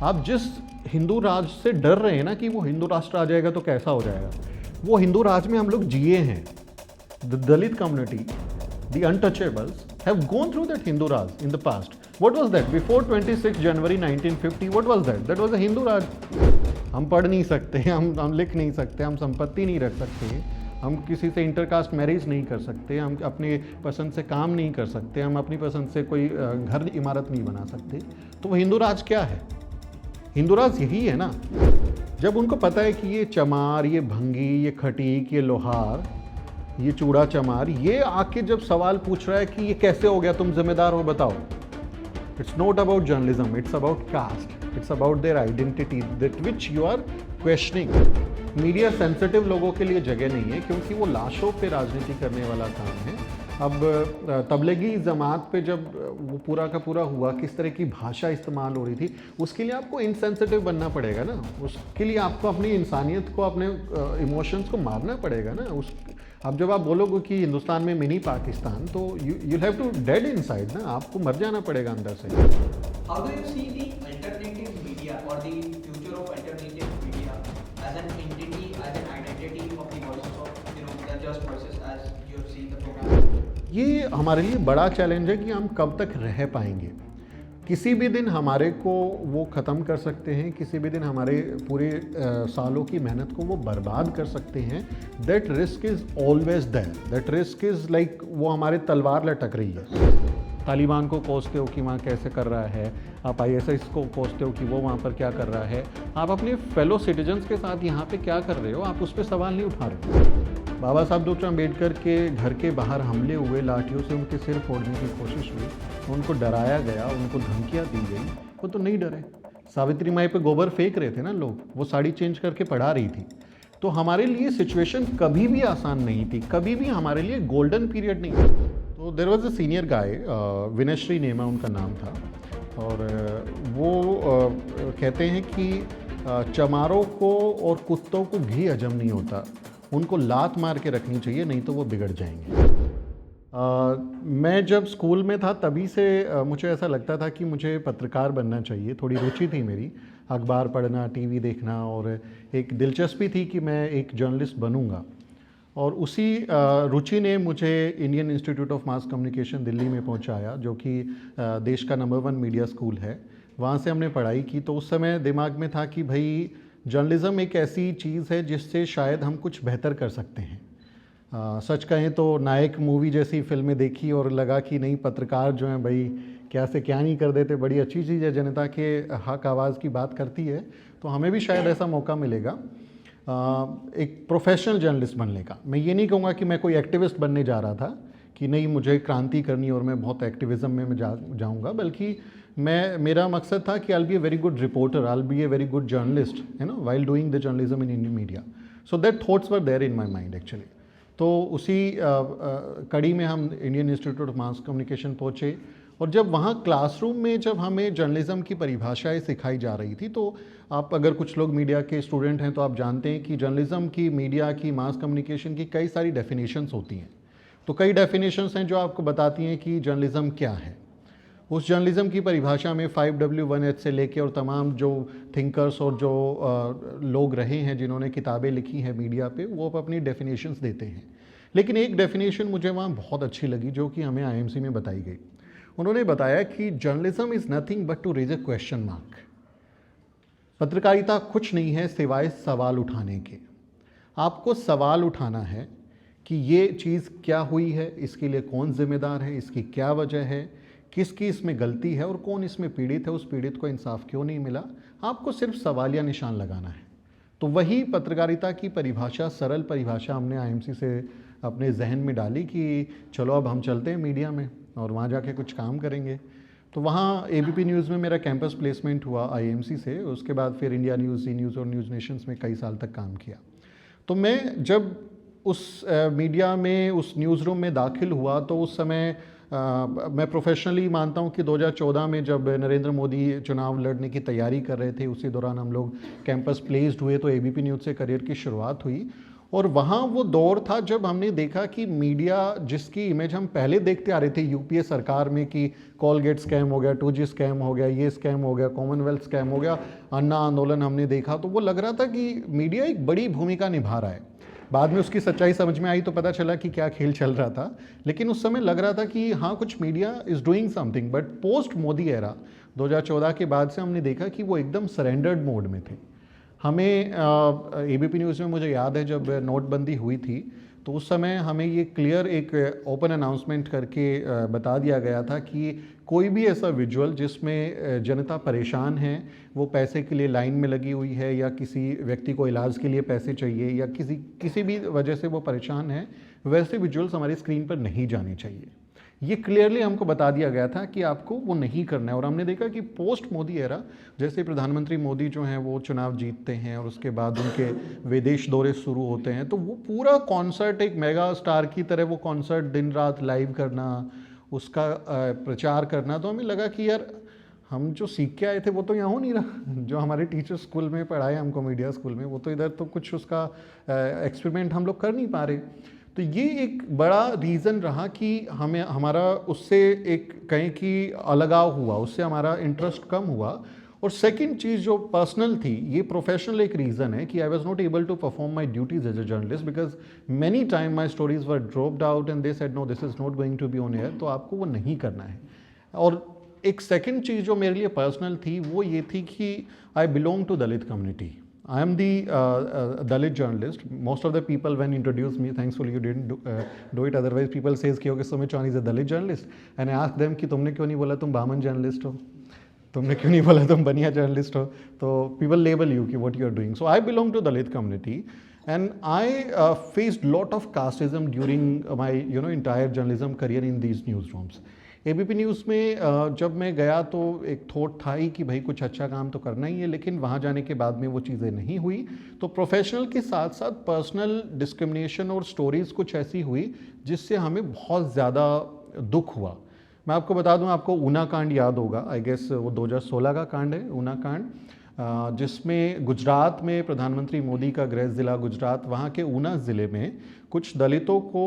आप जिस हिंदू राज से डर रहे हैं ना कि वो हिंदू राष्ट्र आ जाएगा तो कैसा हो जाएगा, वो हिंदू राज में हम लोग जिए हैं। The Dalit community, the untouchables have gone through that Hindu raj in the past. What was that before 26 January 1950? What was that? That was a Hindu raj. हम पढ़ नहीं सकते, हम लिख नहीं सकते, हम संपत्ति नहीं रख सकते, हम किसी से इंटरकास्ट मैरिज नहीं कर सकते, हम अपनी पसंद से काम नहीं कर सकते, हम अपनी पसंद से कोई घर इमारत नहीं बना सकते। तो वो हिंदू राज क्या है? हिंदू राज यही है ना। जब उनको पता है कि ये चमार, ये भंगी, ये खटीक, ये लोहार, ये चूड़ा चमार, ये आके जब सवाल पूछ रहा है कि ये कैसे हो गया, तुम जिम्मेदार हो, बताओ। It's not about journalism, it's about caste, it's about their identity that which you are questioning. Media sensitive लोगों के लिए जगह नहीं है, क्योंकि वो लाशों पे राजनीति करने वाला काम है। अब तबलीगी जमात पे जब वो पूरा का पूरा हुआ, किस तरह की भाषा इस्तेमाल हो रही थी, उसके लिए आपको इनसेंसिटिव बनना पड़ेगा ना। उसके लिए आपको अपनी इंसानियत को, अपने इमोशंस को मारना पड़ेगा ना। अब जब आप बोलोगे कि हिंदुस्तान में मिनी पाकिस्तान, तो you have to dead inside ना, आपको मर जाना पड़ेगा अंदर से। How do you see the alternative media or the future of alternative media as an entity, as an identity of the voices of, the just voices, as you have seen the program? ये हमारे लिए बड़ा challenge है कि हम कब तक रह पाएंगे। किसी भी दिन हमारे को वो ख़त्म कर सकते हैं, किसी भी दिन हमारे पूरे सालों की मेहनत को वो बर्बाद कर सकते हैं। That risk is always there, that risk is like वो हमारे तलवार लटक रही है। तालिबान को कोसते हो कि वहाँ कैसे कर रहा है, आप ISIS को कोसते हो कि वो वहाँ पर क्या कर रहा है, आप अपने फेलो सिटीजन्स के साथ यहाँ पे क्या कर रहे हो, आप उस पर सवाल नहीं उठा रहे हो। बाबा साहब डॉक्टर अम्बेडकर के घर के बाहर हमले हुए, लाठियों से उनके सिर फोड़ने की कोशिश हुई, उनको डराया गया, उनको धमकियाँ दी गई, वो तो नहीं डरे। सावित्री माई पे गोबर फेंक रहे थे ना लोग, वो साड़ी चेंज करके पढ़ा रही थी। तो हमारे लिए सिचुएशन कभी भी आसान नहीं थी, कभी भी हमारे लिए गोल्डन पीरियड नहीं था। तो there was a senior guy, Vinayshree Nema उनका नाम था, और वो कहते हैं कि चमारों को और कुत्तों को घी हजम नहीं होता, उनको लात मार के रखनी चाहिए, नहीं तो वो बिगड़ जाएंगे। मैं जब स्कूल में था तभी से मुझे ऐसा लगता था कि मुझे पत्रकार बनना चाहिए, थोड़ी रुचि थी मेरी, अखबार पढ़ना, टीवी देखना, और एक दिलचस्पी थी कि मैं एक जर्नलिस्ट बनूंगा। और उसी रुचि ने मुझे Indian Institute of Mass communication Delhi में पहुंचाया, जो कि देश का नंबर 1 मीडिया स्कूल है। वहाँ से हमने पढ़ाई की। तो उस समय दिमाग में था कि भाई जर्नलिज़्म एक ऐसी चीज़ है जिससे शायद हम कुछ बेहतर कर सकते हैं। सच कहें तो नायक मूवी जैसी फिल्में देखी और लगा कि नहीं, पत्रकार जो हैं भाई क्या से क्या नहीं कर देते, बड़ी अच्छी चीज़ है, जनता के हक आवाज़ की बात करती है, तो हमें भी शायद ऐसा मौका मिलेगा एक प्रोफेशनल जर्नलिस्ट बनने का। मैं ये नहीं कहूँगा कि मैं कोई एक्टिविस्ट बनने जा रहा था कि नहीं मुझे क्रांति करनी और मैं बहुत एक्टिविज़म में जाऊँगा, बल्कि मेरा मकसद था कि I be a very good reporter, I be a very good journalist, while doing the journalism in Indian media. So that thoughts were there in my mind actually. तो उसी कड़ी में हम Indian Institute of Mass Communication पहुँचे, और जब वहाँ classroom में जब हमें जर्नलिज्म की परिभाषाएं सिखाई जा रही थी, तो आप अगर कुछ लोग मीडिया के स्टूडेंट हैं तो आप जानते हैं कि जर्नलिज्म की, मीडिया की, मास कम्युनिकेशन की कई सारी डेफिनेशंस होती हैं। तो कई डेफिनेशंस हैं जो आपको बताती हैं कि जर्नलिज्म क्या है। उस जर्नलिज्म की परिभाषा में 5W1H से लेके और तमाम जो थिंकर्स और जो लोग रहे हैं जिन्होंने किताबें लिखी हैं मीडिया पे, वो अपनी डेफिनेशंस देते हैं। लेकिन एक डेफिनेशन मुझे वहाँ बहुत अच्छी लगी, जो कि हमें IMC में बताई गई। उन्होंने बताया कि journalism is nothing but to raise a question mark. पत्रकारिता कुछ नहीं है सिवाय सवाल उठाने के। आपको सवाल उठाना है कि ये चीज़ क्या हुई है, इसके लिए कौन जिम्मेदार है, इसकी क्या वजह है, किसकी इसमें गलती है और कौन इसमें पीड़ित है, उस पीड़ित को इंसाफ क्यों नहीं मिला। आपको सिर्फ सवालिया निशान लगाना है। तो वही पत्रकारिता की परिभाषा, सरल परिभाषा हमने IMC से अपने जहन में डाली कि चलो अब हम चलते हैं मीडिया में और वहाँ जाके कुछ काम करेंगे। तो वहाँ ABP न्यूज़ में मेरा कैंपस प्लेसमेंट हुआ IMC से। उसके बाद फिर इंडिया न्यूज़, ज़ी न्यूज़ और न्यूज़ नेशंस में कई साल तक काम किया। तो मैं जब उस मीडिया में, उस न्यूज़ रूम में दाखिल हुआ, तो उस समय मैं प्रोफेशनली मानता हूँ कि 2014 में जब नरेंद्र मोदी चुनाव लड़ने की तैयारी कर रहे थे, उसी दौरान हम लोग कैंपस प्लेस्ड हुए, तो ABP न्यूज़ से करियर की शुरुआत हुई। और वहाँ वो दौर था जब हमने देखा कि मीडिया जिसकी इमेज हम पहले देखते आ रहे थे यूपीए सरकार में कि कॉलगेट स्कैम हो गया, 2G स्कैम हो गया, ये स्कैम हो गया, कॉमनवेल्थ स्कैम हो गया, अन्ना आंदोलन हमने देखा, तो वो लग रहा था कि मीडिया एक बड़ी भूमिका निभा रहा है। बाद में उसकी सच्चाई समझ में आई तो पता चला कि क्या खेल चल रहा था, लेकिन उस समय लग रहा था कि हाँ कुछ media is doing something. But post Modi era 2014 के बाद से हमने देखा कि वो एकदम सरेंडर्ड मोड में थे। हमें एबीपी न्यूज़ में मुझे याद है जब नोटबंदी हुई थी तो उस समय हमें ये क्लियर एक ओपन अनाउंसमेंट करके बता दिया गया था कि कोई भी ऐसा विजुअल जिसमें जनता परेशान है, वो पैसे के लिए लाइन में लगी हुई है या किसी व्यक्ति को इलाज के लिए पैसे चाहिए या किसी भी वजह से वो परेशान है, वैसे विजुअल्स हमारी स्क्रीन पर नहीं जाने चाहिए। ये क्लियरली हमको बता दिया गया था कि आपको वो नहीं करना है। और हमने देखा कि पोस्ट मोदी एरा जैसे प्रधानमंत्री मोदी जो हैं वो चुनाव जीतते हैं और उसके बाद उनके विदेश दौरे शुरू होते हैं, तो वो पूरा कॉन्सर्ट एक मेगा स्टार की तरह वो कॉन्सर्ट दिन रात लाइव करना, उसका प्रचार करना, तो हमें लगा कि यार हम जो सीख के आए थे वो तो यहाँ हो नहीं रहा। जो हमारे टीचर स्कूल में पढ़ाए हमको मीडिया स्कूल में, वो तो इधर तो कुछ उसका एक्सपेरिमेंट हम लोग कर नहीं पा रहे। तो ये एक बड़ा रीज़न रहा कि हमें हमारा उससे एक कहीं कि अलगाव हुआ, उससे हमारा इंटरेस्ट कम हुआ। और सेकंड चीज़ जो पर्सनल थी, ये प्रोफेशनल एक रीज़न है कि I was not able to perform my duties as a journalist because many time my stories were dropped out and they said no this is not going to be on air, तो आपको वो नहीं करना है। और एक second चीज़ जो मेरे लिए पर्सनल थी वो ये थी कि I belong to Dalit community. I am the Dalit journalist. Most of the people when introduce me, thankfully you didn't do it. Otherwise, people says कि okay, Sumit Chauhan is a Dalit journalist, and I ask them कि तुमने क्यों नहीं बोला तुम बामन journalist हो, तुमने क्यों नहीं बोला तुम बनिया journalist हो, तो people label you कि what you are doing. So I belong to Dalit community, and I faced lot of casteism during my entire journalism career in these newsrooms. ABP news में जब मैं गया तो एक थॉट था ही कि भाई कुछ अच्छा काम तो करना ही है, लेकिन वहाँ जाने के बाद में वो चीज़ें नहीं हुई। तो प्रोफेशनल के साथ साथ पर्सनल डिस्क्रिमिनेशन और स्टोरीज़ कुछ ऐसी हुई जिससे हमें बहुत ज़्यादा दुख हुआ। मैं आपको बता दूं, आपको ऊना कांड याद होगा, आई गेस वो 2016 का कांड है ऊना कांड, जिसमें गुजरात में प्रधानमंत्री मोदी का गृह ज़िला गुजरात, वहाँ के ऊना ज़िले में कुछ दलितों को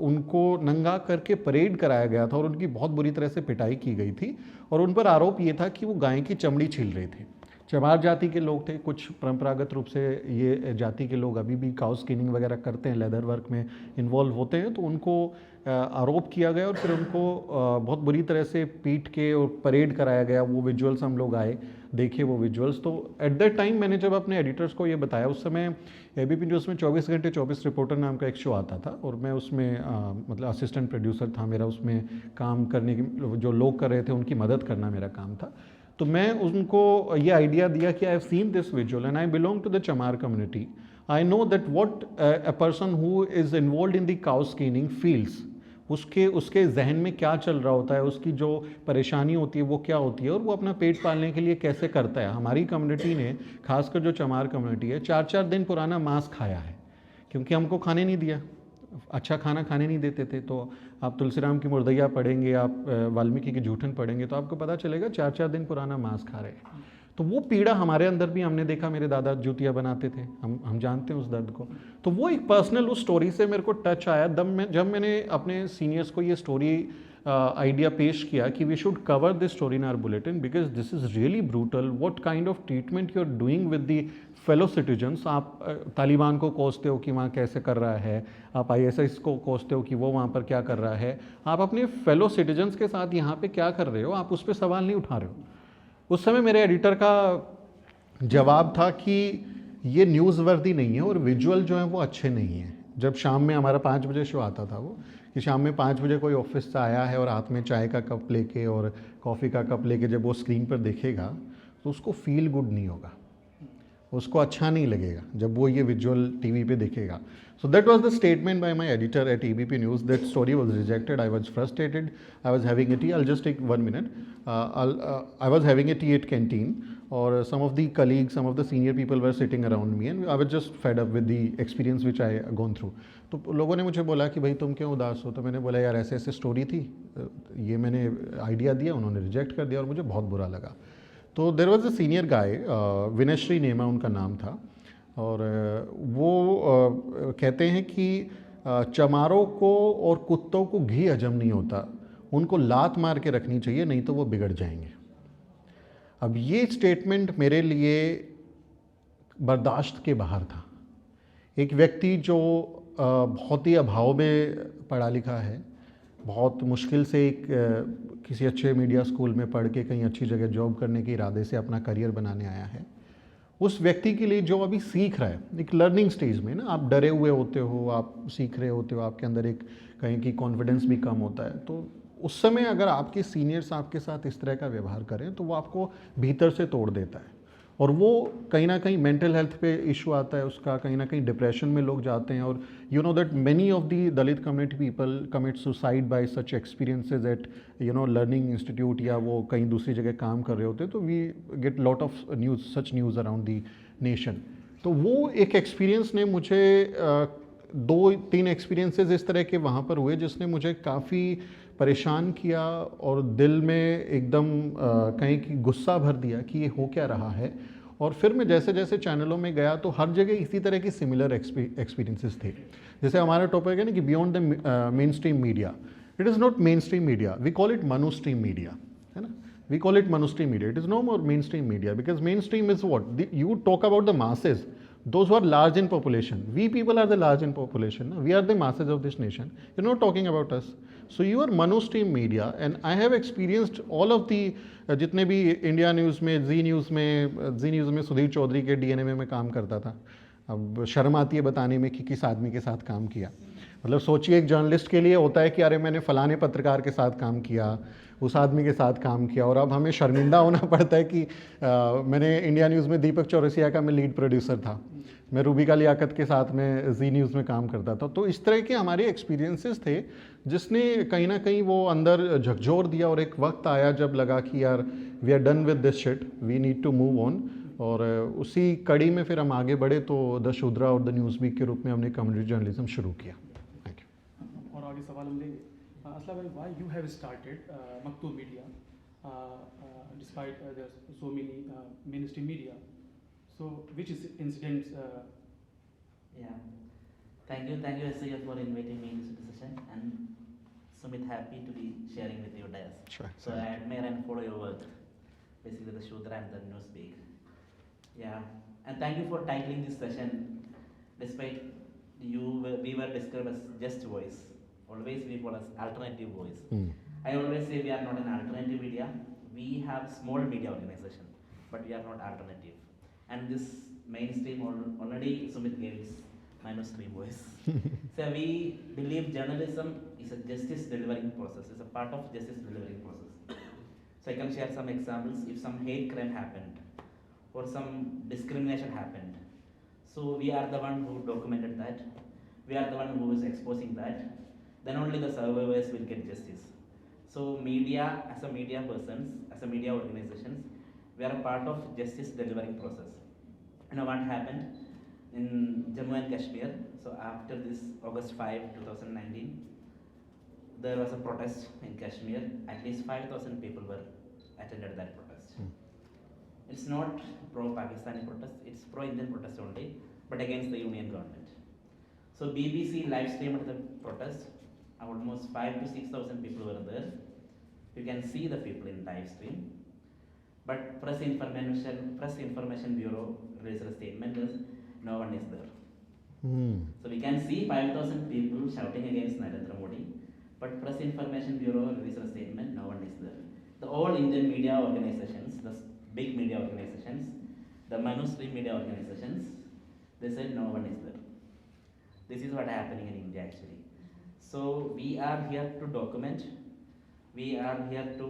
उनको नंगा करके परेड कराया गया था और उनकी बहुत बुरी तरह से पिटाई की गई थी। और उन पर आरोप ये था कि वो गाय की चमड़ी छील रहे थे। चमार जाति के लोग थे, कुछ परंपरागत रूप से ये जाति के लोग अभी भी काउ स्किनिंग वगैरह करते हैं, लेदर वर्क में इन्वॉल्व होते हैं, तो उनको आरोप किया गया और फिर उनको बहुत बुरी तरह से पीट के और परेड कराया गया। वो विजुअल्स हम लोग आए, देखे वो विजुअल्स। तो एट दैट टाइम मैंने जब अपने एडिटर्स को ये बताया, उस समय एबीपी न्यूज़ में 24 घंटे 24 रिपोर्टर नाम का एक शो आता था और मैं उसमें मतलब असिस्टेंट प्रोड्यूसर था मेरा, उसमें काम करने की जो लोग कर रहे थे उनकी मदद करना मेरा काम था। तो मैं उनको ये आइडिया दिया कि I have seen this visual and I belong to the Chamar community, I know that what a person who is involve in the cow skinning feels, उसके जहन में क्या चल रहा होता है, उसकी जो परेशानी होती है वो क्या होती है और वो अपना पेट पालने के लिए कैसे करता है। हमारी कम्युनिटी ने, खासकर जो चमार कम्युनिटी है, 4-4 दिन पुराना मांस खाया है क्योंकि हमको खाने नहीं दिया, अच्छा खाना खाने नहीं देते थे। तो आप तुलसीराम की मुर्दैया पढ़ेंगे, आप वाल्मीकि की जूठन पढ़ेंगे तो आपको पता चलेगा 4-4 दिन पुराना मांस खा रहे हैं। तो वो पीड़ा हमारे अंदर भी हमने देखा, मेरे दादा जूतियाँ बनाते थे, हम जानते हैं उस दर्द को। तो वो एक पर्सनल उस स्टोरी से मेरे को टच आया जब मैंने अपने सीनियर्स को ये स्टोरी आइडिया पेश किया कि we should cover this story in our bulletin because this is really brutal, what kind of treatment you are doing with the fellow citizens. आप तालिबान को कोसते हो कि वहाँ कैसे कर रहा है, आप ISIS को कोसते हो कि वो वहाँ पर क्या कर रहा है, आप अपने फेलो सिटीजन्स के साथ यहाँ पे क्या कर रहे हो, आप उस पर सवाल नहीं उठा रहे हो। उस समय मेरे एडिटर का जवाब था कि ये न्यूज़ वर्दी नहीं है और विजुअल जो है वो अच्छे नहीं हैं। जब शाम में हमारा 5 बजे शो आता था, वो कि शाम में 5 बजे कोई ऑफिस से आया है और हाथ में चाय का कप लेके और कॉफ़ी का कप लेके जब वो स्क्रीन पर देखेगा तो उसको फील गुड नहीं होगा, उसको अच्छा नहीं लगेगा जब वो ये विजुअल टीवी पे देखेगा। So that was the statement by my editor at EBP News. That story was rejected. I was frustrated. I was having a tea. I'll just take 1 minute. I was having a tea at canteen, or some of the colleagues, some of the senior people were sitting around me, and I was just fed up with the experience which I gone through. तो लोगों ने मुझे बोला कि भाई तुम क्यों उदास हो, तो मैंने बोला यार ऐसे ऐसे स्टोरी थी, ये मैंने आइडिया दिया, उन्होंने रिजेक्ट कर दिया और मुझे बहुत बुरा लगा। तो there was a senior guy, Vinayshree Nema उनका नाम था। और वो कहते हैं कि चमारों को और कुत्तों को घी हजम नहीं होता, उनको लात मार के रखनी चाहिए, नहीं तो वो बिगड़ जाएंगे। अब ये स्टेटमेंट मेरे लिए बर्दाश्त के बाहर था। एक व्यक्ति जो बहुत ही अभाव में पढ़ा लिखा है, बहुत मुश्किल से एक किसी अच्छे मीडिया स्कूल में पढ़ के कहीं अच्छी जगह जॉब करने के इरादे से अपना करियर बनाने आया है, उस व्यक्ति के लिए जो अभी सीख रहा है, एक लर्निंग स्टेज में ना, आप डरे हुए होते हो, आप सीख रहे होते हो, आपके अंदर एक कहीं की कॉन्फिडेंस भी कम होता है, तो उस समय अगर आपके सीनियर्स आपके साथ इस तरह का व्यवहार करें तो वो आपको भीतर से तोड़ देता है। और वो कहीं ना कहीं मेंटल हेल्थ पे इशू आता है उसका, कहीं ना कहीं डिप्रेशन में लोग जाते हैं। और you know that many of the Dalit community people commit suicide bye such experiences eight learning institute, या वो कहीं दूसरी जगह काम कर रहे होते हैं, तो we get lot of news, such news around the nation. तो वो एक एक्सपीरियंस ने मुझे 2-3 एक्सपीरियंसेस इस तरह के वहाँ पर हुए जिसने मुझे काफ़ी परेशान किया और दिल में एकदम कहीं की गुस्सा भर दिया कि ये हो क्या रहा है। और फिर मैं जैसे जैसे चैनलों में गया तो हर जगह इसी तरह की सिमिलर एक्सपीरियंसेस थे। जैसे हमारा टॉपिक है ना कि beyond the main stream media, it is not main stream media, we call it Manu stream media, है ना। We call it monostream media. It is no more mainstream media because mainstream is what? You talk about the masses, those who are large in population. We people are the large in population. No? We are the masses of this nation. You're not talking about us. So you are monostream media, and I have experienced all of the जितने भी India news में, जी news में सुधीर चौधरी के DNA में मैं काम करता था। अब शर्म आती है बताने में कि किस आदमी के साथ काम किया। मतलब सोचिए, एक जर्नलिस्ट के लिए होता है कि अरे मैंने फ़लाने पत्रकार के साथ काम किया, उस आदमी के साथ काम किया, और अब हमें शर्मिंदा होना पड़ता है कि मैंने इंडिया न्यूज़ में दीपक चौरसिया का मैं लीड प्रोड्यूसर था, मैं रूबिका लियाकत के साथ में जी न्यूज़ में काम करता था। तो इस तरह के हमारे एक्सपीरियंसेस थे जिसने कहीं ना कहीं वो अंदर झकझोर दिया, और एक वक्त आया जब लगा कि यार we are done with this shit, we need to move on. और उसी कड़ी में फिर हम आगे बढ़े, तो द शूद्रा और द न्यूज़ वीक के रूप में हमने कम्युनिटी जर्नलिज्म शुरू किया। Thank you. और आगे सवाल हम लेंगे। असला भाई, why you have started Maktoob media despite there so many mainstream media, so which incidents? Yeah, thank you SIF for inviting me into the session, and Sumit, happy to be sharing with you guys. Sure. So I admire and follow your work, basically the Shudra and the Newspeak. Yeah, and thank you for titling this session. Despite we were described as just voice, always we call us alternative voice. I always say we are not an alternative media. We have small media organization, but we are not alternative. And this mainstream already Sumit gave his mainstream voice. So we believe journalism is a justice delivering process. It's a part of justice delivering process. So I can share some examples. If some hate crime happened, or some discrimination happened, so we are the one who documented that. We are the one who is exposing that. Then only the survivors will get justice. So media, as a media persons, as a media organizations, we are a part of justice delivering process. You know what happened in Jammu and Kashmir? So after this August 5, 2019, there was a protest in Kashmir. At least 5,000 people were attended that protest. It's not pro-Pakistani protest, it's pro-Indian protest only, but against the union government. So BBC live streamed the protest. Almost 5,000 to 6,000 people were there. You can see the people in live stream. But Press Information Bureau released a statement as no one is there. So we can see 5,000 people shouting against Narendra Modi, but Press Information Bureau released a statement, no one is there. The all Indian media organizations, the big media organizations, the mainstream media organizations, they said no one is there. This is what happening in India actually. So we are here to document, we are here to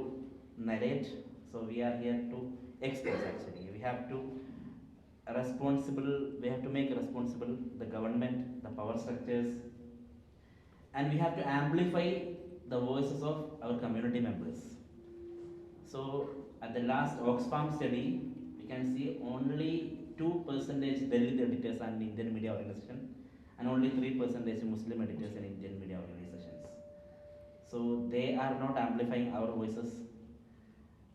narrate, so we are here to expose actually. We have to make responsible the government, the power structures, and we have to amplify the voices of our community members. So at the last Oxfam study, we can see only 2% Dalit editors and Indian media organization, and only 3% Muslim editors in Indian media organizations. So they are not amplifying our voices.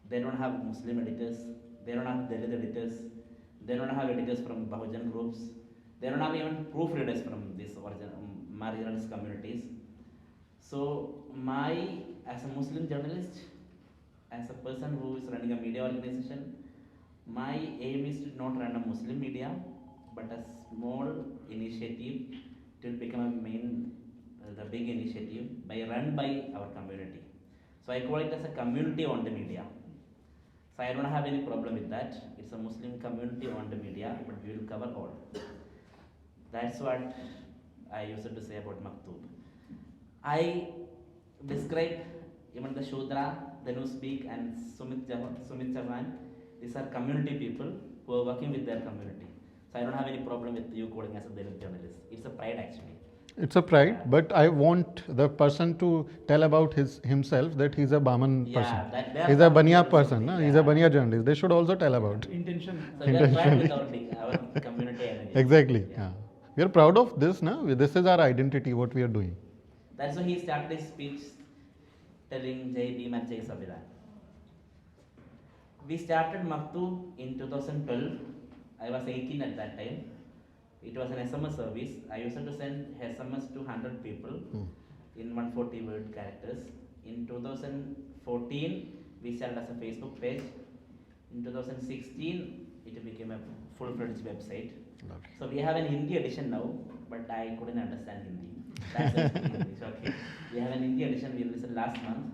They don't have Muslim editors, they don't have Dalit editors, they don't have editors from Bahujan groups, They don't have even proofreaders from these marginalized communities. So as a Muslim journalist, as a person who is running a media organization, my aim is to not run a Muslim media, but a small initiative to become the big initiative run by our community. So I call it as a community-owned media. So I don't have any problem with that. It's a Muslim community-owned media, but we will cover all. That's what I used to say about Maktub. I describe even the Shudra, the Newspeak, and Sumit Chauhan. These are community people who are working with their community. So I don't have any problem with you calling as a Dalit journalist. It's a pride actually. It's a pride, but I want the person to tell about himself that he's a Baman person. He's a Baniya person, no? He's a Baniya journalist. They should also tell about. Intention. So we are proud with our community energy. Exactly. Yeah. We are proud of this, no? This is our identity, what we are doing. That's why he started his speech telling Jai Bhim and Jai Samvidhan. We started Maktub in 2012. I was 18 at that time. It was an SMS service. I used to send SMS to 100 people in 140 word characters. In 2014, we started as a Facebook page. In 2016, it became a full-fledged website. Lovely. So we have an Hindi edition now, but I couldn't understand Hindi. That's why I speak English. Okay. We have an Hindi edition we released last month.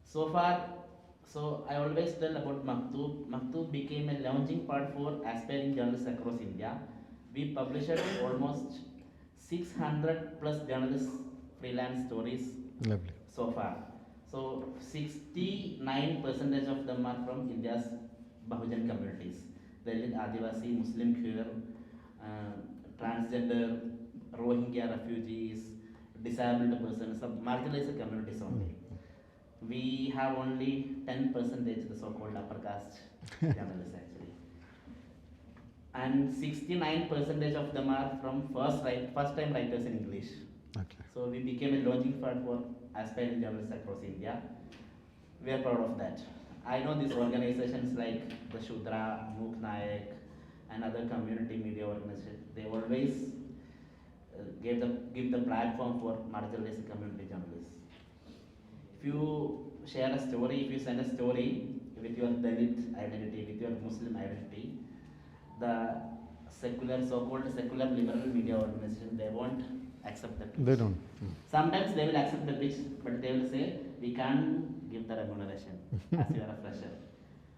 So far, so I always tell about Maktub. Maktub became a launching pad for aspiring journalists across India. We published almost 600 plus journalist freelance stories Lovely. so far. So 69% of them are from India's Bahujan communities. Dalit, Adivasi, Muslim, queer, transgender, Rohingya refugees, disabled persons, some marginalized communities only. We have only 10% the so-called upper caste journalists actually. And 69% of them are from first-time writers in English. Okay. So we became a launching pad for aspiring journalists across India. We are proud of that. I know these organizations like the Shudra, Mook Nayak, and other community media organizations, they always give the platform for marginalized community journalists. If you share a story, if you send a story with your Dalit identity, with your Muslim identity, the so-called secular liberal media organization, they won't accept the pitch. They don't. Sometimes they will accept the pitch, but they will say, we can't give the remuneration as you are a fresher.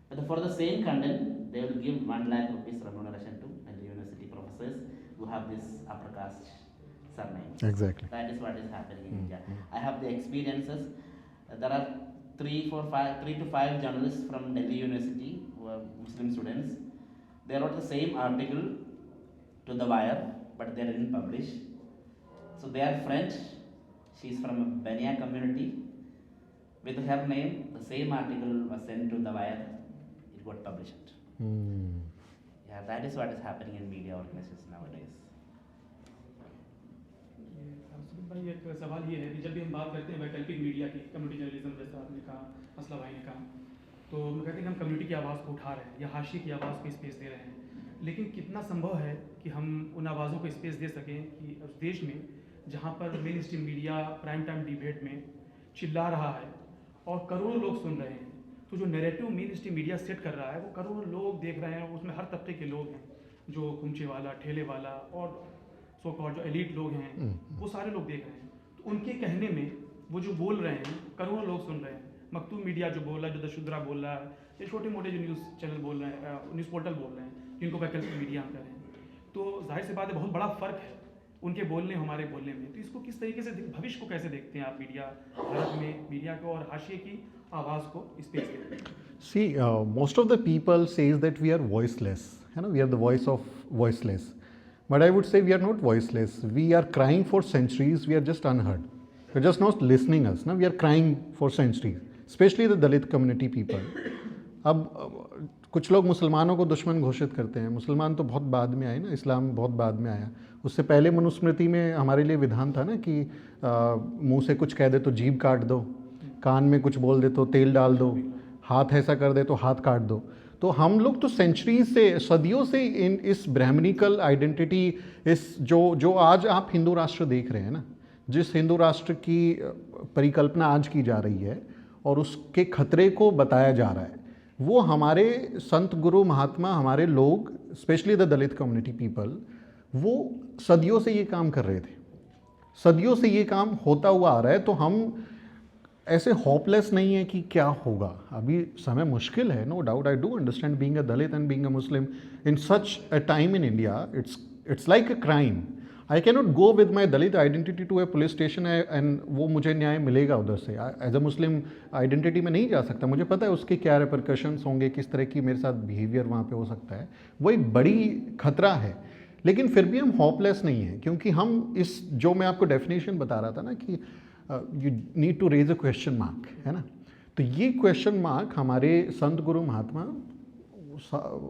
But for the same content, they will give 1 lakh rupees remuneration to the university professors who have this upper caste surname. Exactly. That is what is happening in India. I have the experiences. There are 3 to 5 journalists from Delhi University who are Muslim students. They wrote the same article to The Wire, but they didn't publish. So they are French. She's from a Baniya community. With her name, the same article was sent to The Wire. It got published. Yeah, that is what is happening in media organizations nowadays. भाई एक सवाल ये है कि जब भी हम बात करते हैं वैकल्पिक मीडिया की, कम्युनिटी जर्नलिज्म जैसा आपने कहा, असला भाई ने कहा, तो हम कहते हैं कि हम कम्युनिटी की आवाज़ को उठा रहे हैं या हाशिए की आवाज़ को स्पेस दे रहे हैं, लेकिन कितना संभव है कि हम उन आवाज़ों को स्पेस दे सकें कि उस देश में जहाँ पर main stream media prime time debate में चिल्ला रहा है और करोड़ों लोग सुन रहे हैं, तो जो narrative main stream media set कर रहा है वो करोड़ों लोग देख रहे हैं, उसमें हर तबके के लोग हैं, जो खुमचे वाला, ठेले वाला और सो कॉल्ड जो एलीट लोग हैं, वो सारे लोग देख रहे हैं। तो उनके कहने में वो जो बोल रहे हैं करोड़ों लोग सुन रहे हैं। मकतूब मीडिया जो बोल रहा है, जो द शुद्रा बोल रहा है, ये छोटे मोटे जो न्यूज़ चैनल बोल रहे हैं, न्यूज़ पोर्टल बोल रहे हैं, जिनको वैकल्पिक मीडिया हम कह रहे हैं, तो जाहिर सी बात है बहुत बड़ा फ़र्क है उनके बोलने हमारे बोलने में। तो इसको किस तरीके से भविष्य को कैसे देखते हैं आप मीडिया भारत में मीडिया को और हाशिए की आवाज़ को स्पेस देते हैं? See, most of the people says that we are voiceless. We are the voice of voiceless. But I would say we are not voiceless. We are crying for centuries. We are just unheard. You're just not listening us. We are crying for centuries. Especially the Dalit community people. अब कुछ लोग मुसलमानों को दुश्मन घोषित करते हैं। मुसलमान तो बहुत बाद में आए ना, इस्लाम बहुत बाद में आया। उससे पहले मनुस्मृति में हमारे लिए विधान था ना कि मुंह से कुछ कह दे तो जीभ काट दो, कान में कुछ बोल दे तो तेल डाल दो, हाथ ऐसा कर दे तो हाथ काट दो। तो हम लोग तो सेंचुरी से, सदियों से इस ब्राह्मणिकल आइडेंटिटी, इस जो आज आप हिंदू राष्ट्र देख रहे हैं ना, जिस हिंदू राष्ट्र की परिकल्पना आज की जा रही है और उसके खतरे को बताया जा रहा है, वो हमारे संत गुरु महात्मा, हमारे लोग, specially the Dalit community people, वो सदियों से ये काम कर रहे थे, सदियों से ये काम होता हुआ आ रहा है। तो हम ऐसे होपलेस नहीं है कि क्या होगा, अभी समय मुश्किल है, no doubt. I do understand being a Dalit and being a Muslim in such a time in India, it's like a crime. I can not go with my Dalit identity to a police station and वो मुझे न्याय मिलेगा उधर से। As a Muslim identity में नहीं जा सकता, मुझे पता है उसके क्या रिपरकशंस होंगे, किस तरह की मेरे साथ बिहेवियर वहाँ पे हो सकता है, वो एक बड़ी खतरा है। लेकिन फिर भी हम होपलेस नहीं हैं, क्योंकि हम इस, जो मैं आपको डेफिनेशन बता रहा था ना कि you need to raise a question mark, है ना, तो ये क्वेश्चन मार्क हमारे संत गुरु महात्मा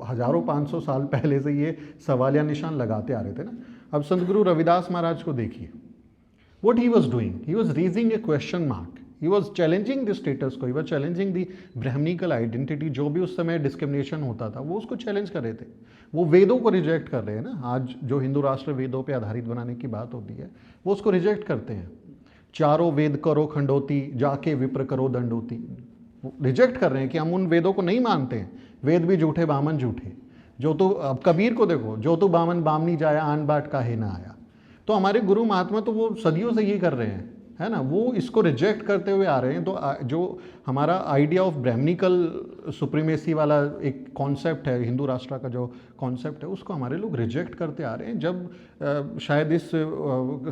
हजारों 500 साल पहले से ये सवालिया निशान लगाते आ रहे थे ना। अब संत गुरु रविदास महाराज को देखिए, what he was doing, he was raising a question mark, he was challenging the status quo, he was challenging the brahmanical identity। जो भी उस समय डिस्क्रिमिनेशन होता था वो उसको चैलेंज कर रहे थे। वो वेदों को रिजेक्ट कर रहे हैं ना, आज जो हिंदू राष्ट्र वेदों पे आधारित बनाने की बात होती है वो उसको रिजेक्ट करते हैं। चारों वेद करो खंडोती, जाके विप्र करो दंडोती, रिजेक्ट कर रहे हैं कि हम उन वेदों को नहीं मानते हैं, वेद भी झूठे बामन झूठे। जो तो, अब कबीर को देखो, जो तो बामन बामनी जाया, आन बाट काहे ना आया। तो हमारे गुरु महात्मा तो वो सदियों से ये कर रहे हैं, है ना, वो इसको रिजेक्ट करते हुए आ रहे हैं। तो जो हमारा आइडिया ऑफ ब्राह्मणिकल सुप्रीमेसी वाला एक कॉन्सेप्ट है, हिंदू राष्ट्र का जो कॉन्सेप्ट है, उसको हमारे लोग रिजेक्ट करते आ रहे हैं। जब शायद इस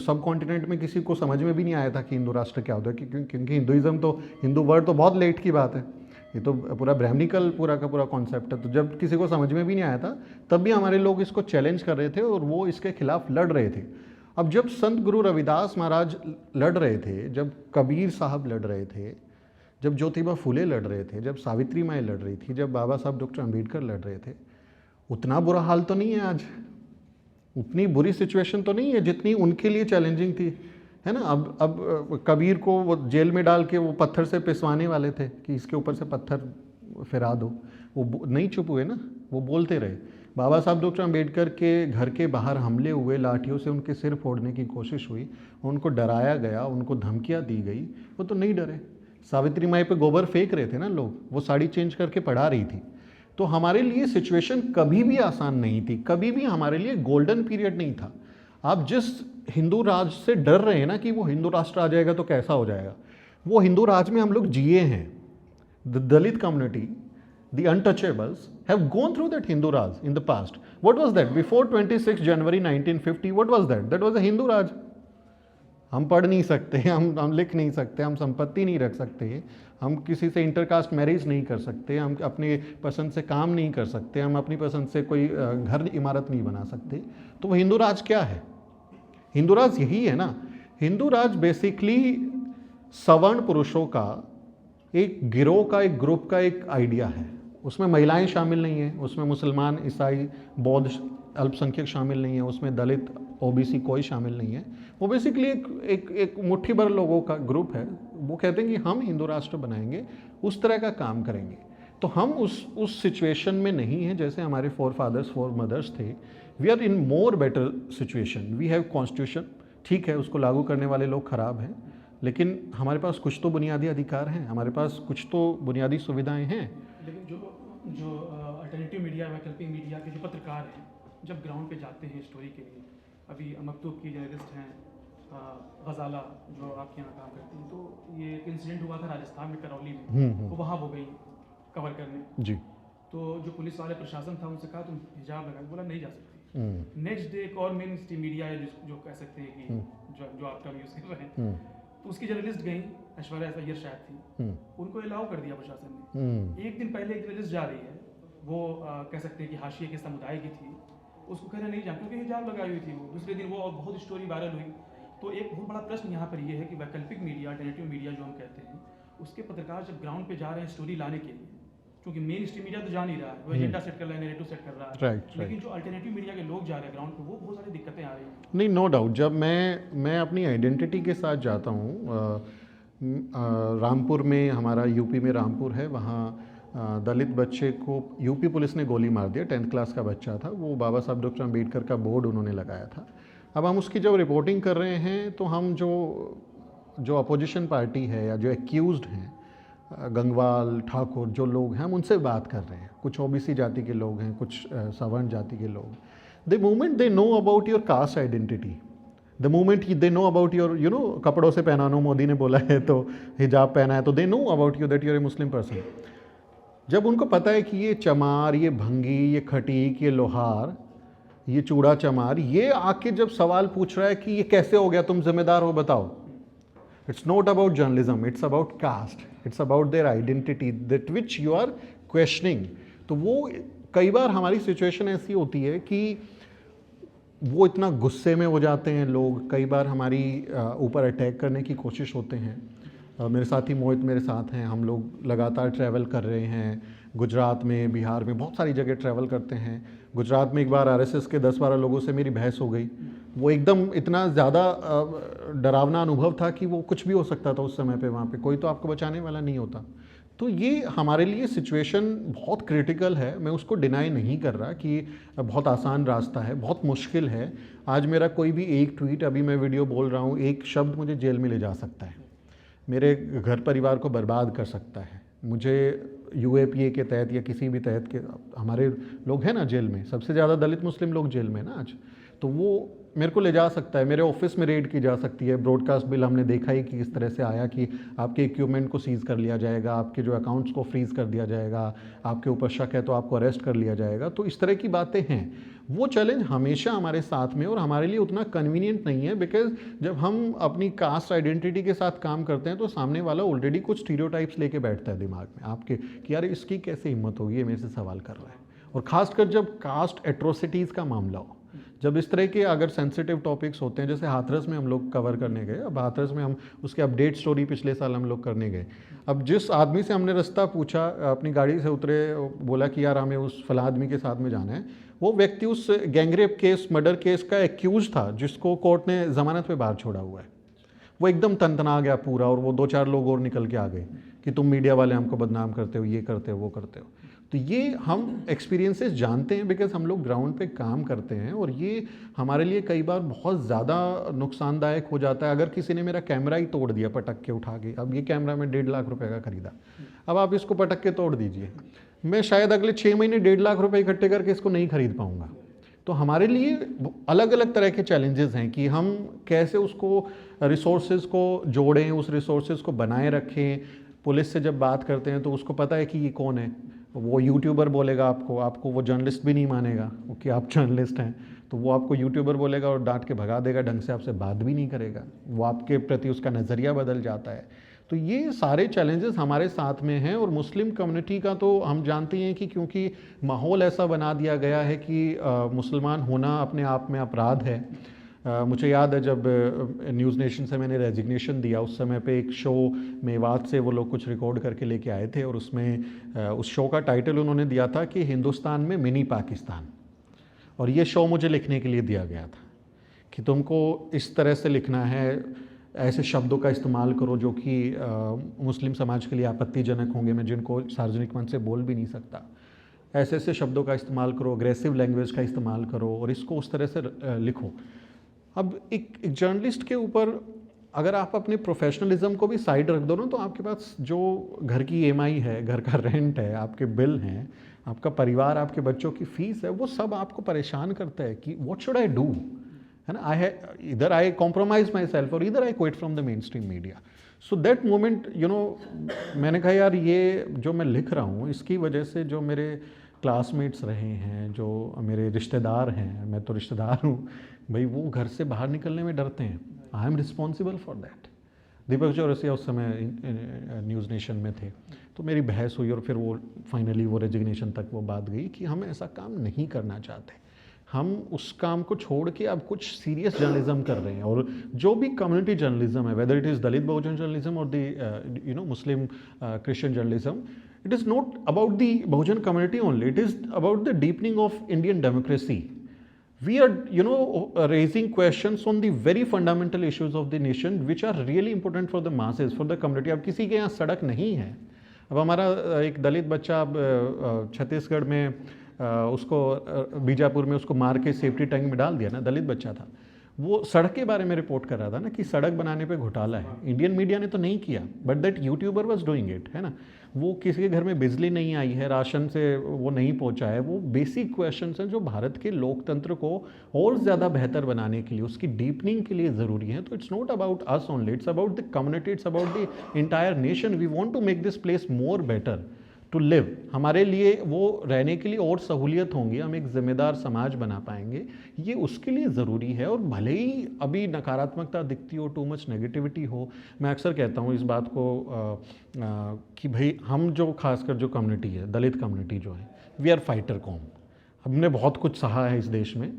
सब कॉन्टिनेंट में किसी को समझ में भी नहीं आया था कि हिंदू राष्ट्र क्या होता है, क्योंकि हिंदुइज्म तो, हिंदू वर्ड तो बहुत लेट की बात है, ये तो पूरा ब्राह्मणिकल पूरा का पूरा कॉन्सेप्ट है। तो जब किसी को समझ में भी नहीं आया था, तब भी हमारे लोग इसको चैलेंज कर रहे थे और वो इसके खिलाफ लड़ रहे थे। अब जब संत गुरु रविदास महाराज लड़ रहे थे, जब कबीर साहब लड़ रहे थे, जब ज्योतिबा फुले लड़ रहे थे, जब सावित्री माई लड़ रही थी, जब बाबा साहब डॉक्टर अम्बेडकर लड़ रहे थे, उतना बुरा हाल तो नहीं है आज, उतनी बुरी सिचुएशन तो नहीं है जितनी उनके लिए चैलेंजिंग थी, है ना। अब कबीर को वो जेल में डाल के वो पत्थर से पिसवाने वाले थे कि इसके ऊपर से पत्थर फिरा दो, वो नहीं चुप हुए ना, वो बोलते रहे। बाबा साहब डॉक्टर अम्बेडकर के घर के बाहर हमले हुए, लाठियों से उनके सिर फोड़ने की कोशिश हुई, उनको डराया गया, उनको धमकियां दी गई, वो तो नहीं डरे। सावित्री माई पे गोबर फेंक रहे थे ना लोग, वो साड़ी चेंज करके पढ़ा रही थी। तो हमारे लिए सिचुएशन कभी भी आसान नहीं थी, कभी भी हमारे लिए गोल्डन पीरियड नहीं था। आप जिस हिंदू राज से डर रहे हैं ना कि वो हिंदू राष्ट्र आ जाएगा तो कैसा हो जाएगा, वो हिंदू राज में हम लोग जिए हैं। The Dalit community, the untouchables, have gone through that Hindu Raj in the past. What was that? Before 26 January 1950, what was that? That was a Hindu Raj. हम पढ़ नहीं सकते, हम लिख नहीं सकते, हम संपत्ति नहीं रख सकते, हम किसी से इंटरकास्ट मैरिज नहीं कर सकते, हम अपनी पसंद से काम नहीं कर सकते, हम अपनी पसंद से कोई घर इमारत नहीं बना सकते। तो वो हिंदू राज क्या है? हिंदू राज यही है ना। हिंदू राज बेसिकली सवर्ण पुरुषों का एक गिरोह का, एक ग्रुप का एक आइडिया है। उसमें महिलाएं शामिल नहीं हैं, उसमें मुसलमान, ईसाई, बौद्ध, अल्पसंख्यक शामिल नहीं है, उसमें दलित, ओबीसी कोई शामिल नहीं है। वो बेसिकली एक मुट्ठी भर लोगों का ग्रुप है। वो कहते हैं कि हम हिंदू राष्ट्र बनाएंगे, उस तरह का काम करेंगे। तो हम उस सिचुएशन में नहीं है जैसे हमारे फोर फादर्स, फोर मदर्स थे। We are in more better situation. We have constitution, ठीक है, उसको लागू करने वाले लोग खराब हैं, लेकिन हमारे पास कुछ तो बुनियादी अधिकार हैं, हमारे पास कुछ तो बुनियादी सुविधाएं हैं। लेकिन जो अल्टरनेटिव मीडिया, वैकल्पिक मीडिया के जो पत्रकार हैं, जब ग्राउंड पे जाते हैं स्टोरी के लिए, अभी मकतूब की जर्नलिस्ट हैं गजाला जो आपके यहाँ काम करती हैं, तो ये एक इंसिडेंट हुआ था राजस्थान में, करौली में, तो वहाँ वो गई कवर करने जी। तो जो पुलिस वाले प्रशासन था उनसे कहा तुम हिजाब लगा, बोला नहीं जा सकती। नेक्स्ट डे एक और मेन स्ट्रीम मीडिया है जो कह सकते हैं कि जो आप टर्म यूज़ कर रहे हैं, तो उसकी जर्नलिस्ट गई, ऐश्वर्या अय्यर शायद थी, उनको अलाउ कर दिया प्रशासन ने। एक दिन पहले एक जर्नलिस्ट जा रही है, वो कह सकते हैं कि हाशिए के समुदाय की थी, उसको कहना नहीं जा, क्योंकि हिजाब लगाई हुई थी वो। दूसरे दिन वो और बहुत स्टोरी वायरल हुई। तो एक बहुत बड़ा प्रश्न यहाँ पर ये है कि वैकल्पिक मीडिया, अल्टरनेटिव मीडिया जो हम कहते हैं, उसके पत्रकार जब ग्राउंड पे जा रहे हैं स्टोरी लाने के लिए, क्योंकि मेन स्ट्रीम मीडिया तो जा नहीं रहा है, वो एजेंडा सेट कर रहा है, नैरेटिव सेट कर रहा है, लेकिन जो अल्टरनेटिव मीडिया के लोग जा रहे हैं ग्राउंड पे, वो बहुत सारी दिक्कतें आ रही हैं। नहीं, नो डाउट, जब मैं अपनी आइडेंटिटी के साथ जाता हूँ, रामपुर में, हमारा यूपी में रामपुर है, वहाँ दलित बच्चे को यूपी पुलिस ने गोली मार दिया, 10th क्लास का बच्चा था, वो बाबा साहब डॉक्टर अम्बेडकर का बोर्ड उन्होंने लगाया था। अब हम उसकी जब रिपोर्टिंग कर रहे हैं तो हम जो अपोजिशन पार्टी है या जो एक्यूज्ड हैं, गंगवाल, ठाकुर जो लोग हैं, हम उनसे बात कर रहे हैं। कुछ ओबीसी जाति के लोग हैं, कुछ सवर्ण जाति के लोग। The moment they know about your cast identity, the moment they know about your कपड़ों से पहनानो, मोदी ने बोला है तो हिजाब पहना है, तो they know about you that you're a Muslim person. जब उनको पता है कि ये चमार, ये भंगी, ये खटीक, ये लोहार, ये चूड़ा चमार, ये आके जब सवाल पूछ रहा है कि ये कैसे हो गया, तुम जिम्मेदार हो, बताओ। It's not about journalism, it's about caste, it's about their identity that which you are questioning. तो वो कई बार हमारी सिचुएशन ऐसी होती है कि वो इतना गुस्से में हो जाते हैं लोग, कई बार हमारी ऊपर अटैक करने की कोशिश होते हैं। मेरे साथी मोहित मेरे साथ हैं, हम लोग लगातार ट्रैवल कर रहे हैं, गुजरात में, बिहार में, बहुत सारी जगह ट्रैवल करते हैं। गुजरात में एक बार आरएसएस के 10-12 लोगों से मेरी बहस हो गई। वो एकदम इतना ज़्यादा डरावना अनुभव था कि वो कुछ भी हो सकता था उस समय पे, वहाँ पे कोई तो आपको बचाने वाला नहीं होता। तो ये हमारे लिए सिचुएशन बहुत क्रिटिकल है, मैं उसको डिनाई नहीं कर रहा कि बहुत आसान रास्ता है, बहुत मुश्किल है। आज मेरा कोई भी एक ट्वीट, अभी मैं वीडियो बोल रहा हूँ, एक शब्द मुझे जेल में ले जा सकता है, मेरे घर परिवार को बर्बाद कर सकता है। मुझे यूएपीए के तहत या किसी भी तहत के, हमारे लोग हैं ना जेल में, सबसे ज़्यादा दलित मुस्लिम लोग जेल में ना आज, तो वो मेरे को ले जा सकता है, मेरे ऑफिस में रेड की जा सकती है। ब्रॉडकास्ट बिल हमने देखा ही कि किस तरह से आया कि आपके इक्विपमेंट को सीज़ कर लिया जाएगा, आपके जो अकाउंट्स को फ्रीज़ कर दिया जाएगा, आपके ऊपर शक है तो आपको अरेस्ट कर लिया जाएगा। तो इस तरह की बातें हैं। वो चैलेंज हमेशा हमारे साथ में, और हमारे लिए उतना कन्वीनियंट नहीं है, बिकॉज जब हम अपनी कास्ट आइडेंटिटी के साथ काम करते हैं तो सामने वाला ऑलरेडी कुछ स्टीरियोटाइप्स लेके बैठता है दिमाग में आपके कि यार इसकी कैसे हिम्मत होगी, ये मेरे से सवाल कर रहा है। और ख़ासकर जब कास्ट एट्रोसिटीज़ का मामला हो, जब इस तरह के अगर सेंसिटिव टॉपिक्स होते हैं, जैसे हाथरस में हम लोग कवर करने गए, अब हाथरस में हम उसके अपडेट स्टोरी पिछले साल हम लोग करने गए। अब जिस आदमी से हमने रास्ता पूछा, अपनी गाड़ी से उतरे, बोला कि यार हमें उस फला आदमी के साथ में जाना है, वो व्यक्ति उस गैंगरेप केस, मर्डर केस का एक्यूज था जिसको कोर्ट ने ज़मानत पे बाहर छोड़ा हुआ है। वो एकदम तनतना गया पूरा, और वो 2-4 लोग और निकल के आ गए कि तुम मीडिया वाले हमको बदनाम करते हो, ये करते हो, वो करते हो। तो ये हम एक्सपीरियंसेस जानते हैं बिकॉज हम लोग ग्राउंड पे काम करते हैं, और ये हमारे लिए कई बार बहुत ज़्यादा नुकसानदायक हो जाता है। अगर किसी ने मेरा कैमरा ही तोड़ दिया पटक के उठा के, अब ये कैमरा मैं 1.5 लाख रुपए का खरीदा, अब आप इसको पटक के तोड़ दीजिए, मैं शायद अगले 6 महीने 1.5 लाख रुपए इकट्ठे करके इसको नहीं खरीद पाऊँगा। तो हमारे लिए अलग अलग तरह के चैलेंजेस हैं कि हम कैसे उसको रिसोर्सेज को जोड़ें, उस रिसोर्सेज को बनाए रखें। पुलिस से जब बात करते हैं तो उसको पता है कि ये कौन है, वो यूट्यूबर बोलेगा आपको वो जर्नलिस्ट भी नहीं मानेगा कि आप जर्नलिस्ट हैं, तो वो आपको यूट्यूबर बोलेगा और डांट के भगा देगा, ढंग से आपसे बात भी नहीं करेगा, वो आपके प्रति उसका नज़रिया बदल जाता है। तो ये सारे चैलेंजेस हमारे साथ में हैं। और मुस्लिम कम्युनिटी का तो हम जानते हैं कि क्योंकि माहौल ऐसा बना दिया गया है कि मुसलमान होना अपने आप में अपराध है। मुझे याद है जब न्यूज़ नेशन से मैंने रेजिग्नेशन दिया, उस समय पे एक शो मेवात से वो लोग कुछ रिकॉर्ड करके लेके आए थे, और उसमें उस शो का टाइटल उन्होंने दिया था कि हिंदुस्तान में मिनी पाकिस्तान। और ये शो मुझे लिखने के लिए दिया गया था कि तुमको इस तरह से लिखना है, ऐसे शब्दों का इस्तेमाल करो जो कि मुस्लिम समाज के लिए आपत्तिजनक होंगे, मैं जिनको सार्वजनिक मंच से बोल भी नहीं सकता, ऐसे ऐसे शब्दों का इस्तेमाल करो, अग्रेसिव लैंग्वेज का इस्तेमाल करो, और इसको उस तरह से लिखो। अब एक जर्नलिस्ट के ऊपर अगर आप अपने प्रोफेशनलिज्म को भी साइड रख दो ना, तो आपके पास जो घर की EMI है, घर का रेंट है, आपके बिल हैं, आपका परिवार, आपके बच्चों की फीस है, वो सब आपको परेशान करता है कि व्हाट शुड आई डू, है ना। इधर आई कॉम्प्रोमाइज माई सेल्फ और इधर I quit from the main stream media. So that moment मैंने कहा यार ये जो मैं लिख रहा हूँ इसकी वजह से जो मेरे क्लासमेट्स रहे हैं, जो मेरे रिश्तेदार हैं, मैं तो रिश्तेदार हूँ भाई, वो घर से बाहर निकलने में डरते हैं। I am responsible for that. Deepak Chaurasia उस समय न्यूज़ नेशन में थे, तो मेरी बहस हुई और फिर वो फाइनली वो रेजिग्नेशन तक वो बात गई कि हम ऐसा काम नहीं करना चाहते, हम उस काम को छोड़ के अब कुछ सीरियस जर्नलिज्म कर रहे हैं। और जो भी कम्युनिटी जर्नलिज्म है, whether it is Dalit Bahujan journalism और the Muslim Christian journalism, it is not about the Bahujan community only, it is about the deepening of Indian democracy. We are raising questions on the very fundamental issues of the nation which are really important for the masses, for the community. अब किसी के यहाँ सड़क नहीं है, अब हमारा एक दलित बच्चा अब छत्तीसगढ़ में उसको बीजापुर में उसको मार के सेफ्टी टैंक में डाल दिया ना, दलित बच्चा था, वो सड़क के बारे में रिपोर्ट कर रहा था ना कि सड़क बनाने पे घोटाला है। इंडियन मीडिया ने तो नहीं किया, but that YouTuber was doing it, है ना। वो किसी के घर में बिजली नहीं आई है, राशन से वो नहीं पहुंचा है, वो बेसिक क्वेश्चंस हैं जो भारत के लोकतंत्र को और ज़्यादा बेहतर बनाने के लिए, उसकी डीपनिंग के लिए ज़रूरी है। तो it's not about us only, it's about the community, it's about the entire nation. We want to make this place more better to live. हमारे लिए वो रहने के लिए और सहूलियत होंगी, हम एक जिम्मेदार समाज बना पाएंगे, ये उसके लिए ज़रूरी है। और भले ही अभी नकारात्मकता दिखती हो, टू मच नेगेटिविटी हो, मैं अक्सर कहता हूँ इस बात को कि भाई हम जो खासकर जो कम्युनिटी है, दलित कम्युनिटी जो है, वी आर फाइटर कॉम। हमने बहुत कुछ सहा है इस देश में,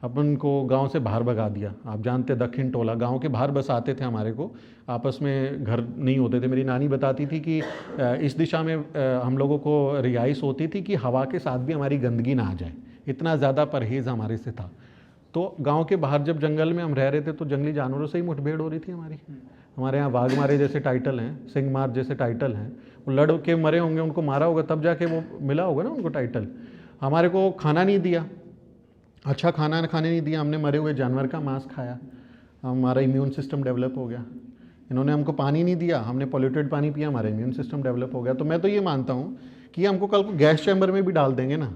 अपन को गांव से बाहर भगा दिया। आप जानते दक्षिण टोला, गांव के बाहर बस आते थे हमारे को, आपस में घर नहीं होते थे। मेरी नानी बताती थी कि इस दिशा में हम लोगों को रिहाइश होती थी कि हवा के साथ भी हमारी गंदगी ना आ जाए, इतना ज़्यादा परहेज़ हमारे से था। तो गांव के बाहर जब जंगल में हम रह रहे थे तो जंगली जानवरों से ही मुठभेड़ हो रही थी हमारी। हमारे यहाँ वाघ मारे जैसे टाइटल हैं, सिंह मार जैसे टाइटल हैं, वो लड़ के मरे होंगे, उनको मारा होगा तब जाके वो मिला होगा ना उनको टाइटल। हमारे को खाना नहीं दिया, अच्छा खाना खाने नहीं दिया, हमने मरे हुए जानवर का मांस खाया, हमारा इम्यून सिस्टम डेवलप हो गया। इन्होंने हमको पानी नहीं दिया, हमने पॉल्यूटेड पानी पिया, हमारा इम्यून सिस्टम डेवलप हो गया। तो मैं तो ये मानता हूँ कि हमको कल को गैस चैम्बर में भी डाल देंगे ना,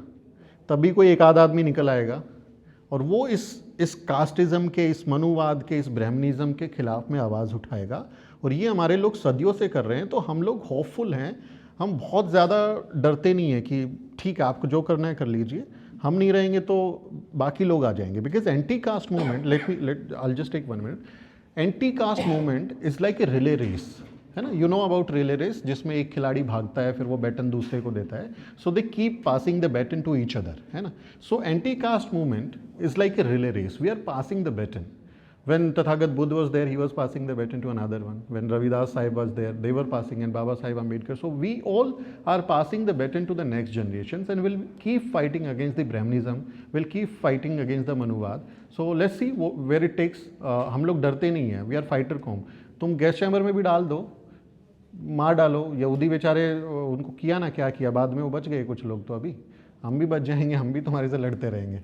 तभी कोई एक आध आदमी निकल आएगा और वो इस कास्टिज़म के, इस मनुवाद के, इस ब्राह्मणिज़म के खिलाफ में आवाज़ उठाएगा। और ये हमारे लोग सदियों से कर रहे हैं, तो हम लोग होपफुल हैं, हम बहुत ज़्यादा डरते नहीं हैं कि ठीक है आपको जो करना है कर लीजिए, हम नहीं रहेंगे तो बाकी लोग आ जाएंगे। Because anti caste movement, let I just take 1 minute, anti caste movement is like a relay race, है ना। You know about relay race, जिसमें एक खिलाड़ी भागता है, फिर वो बैटन दूसरे को देता है, so they keep passing the baton to each other, है ना। So anti caste movement is like a relay race, we are passing the baton. When Tathagat Buddha was there, he was passing the baton to another one. When Ravidas Sahib was there, they were passing, and Baba Sahib Ambedkar. So we all are passing the baton to the next generations, and we'll keep fighting against the Brahmanism. We'll keep fighting against the Manuvad. So let's see where it takes. हम लोग डरते नहीं हैं. We are fighter कौम. तुम gas chamber में भी डाल दो, मार डालो। यहूदी बेचारे उनको किया ना क्या किया, बाद में वो बच गए कुछ लोग, तो अभी हम भी बच जाएंगे, हम भी तुम्हारे से लड़ते रहेंगे।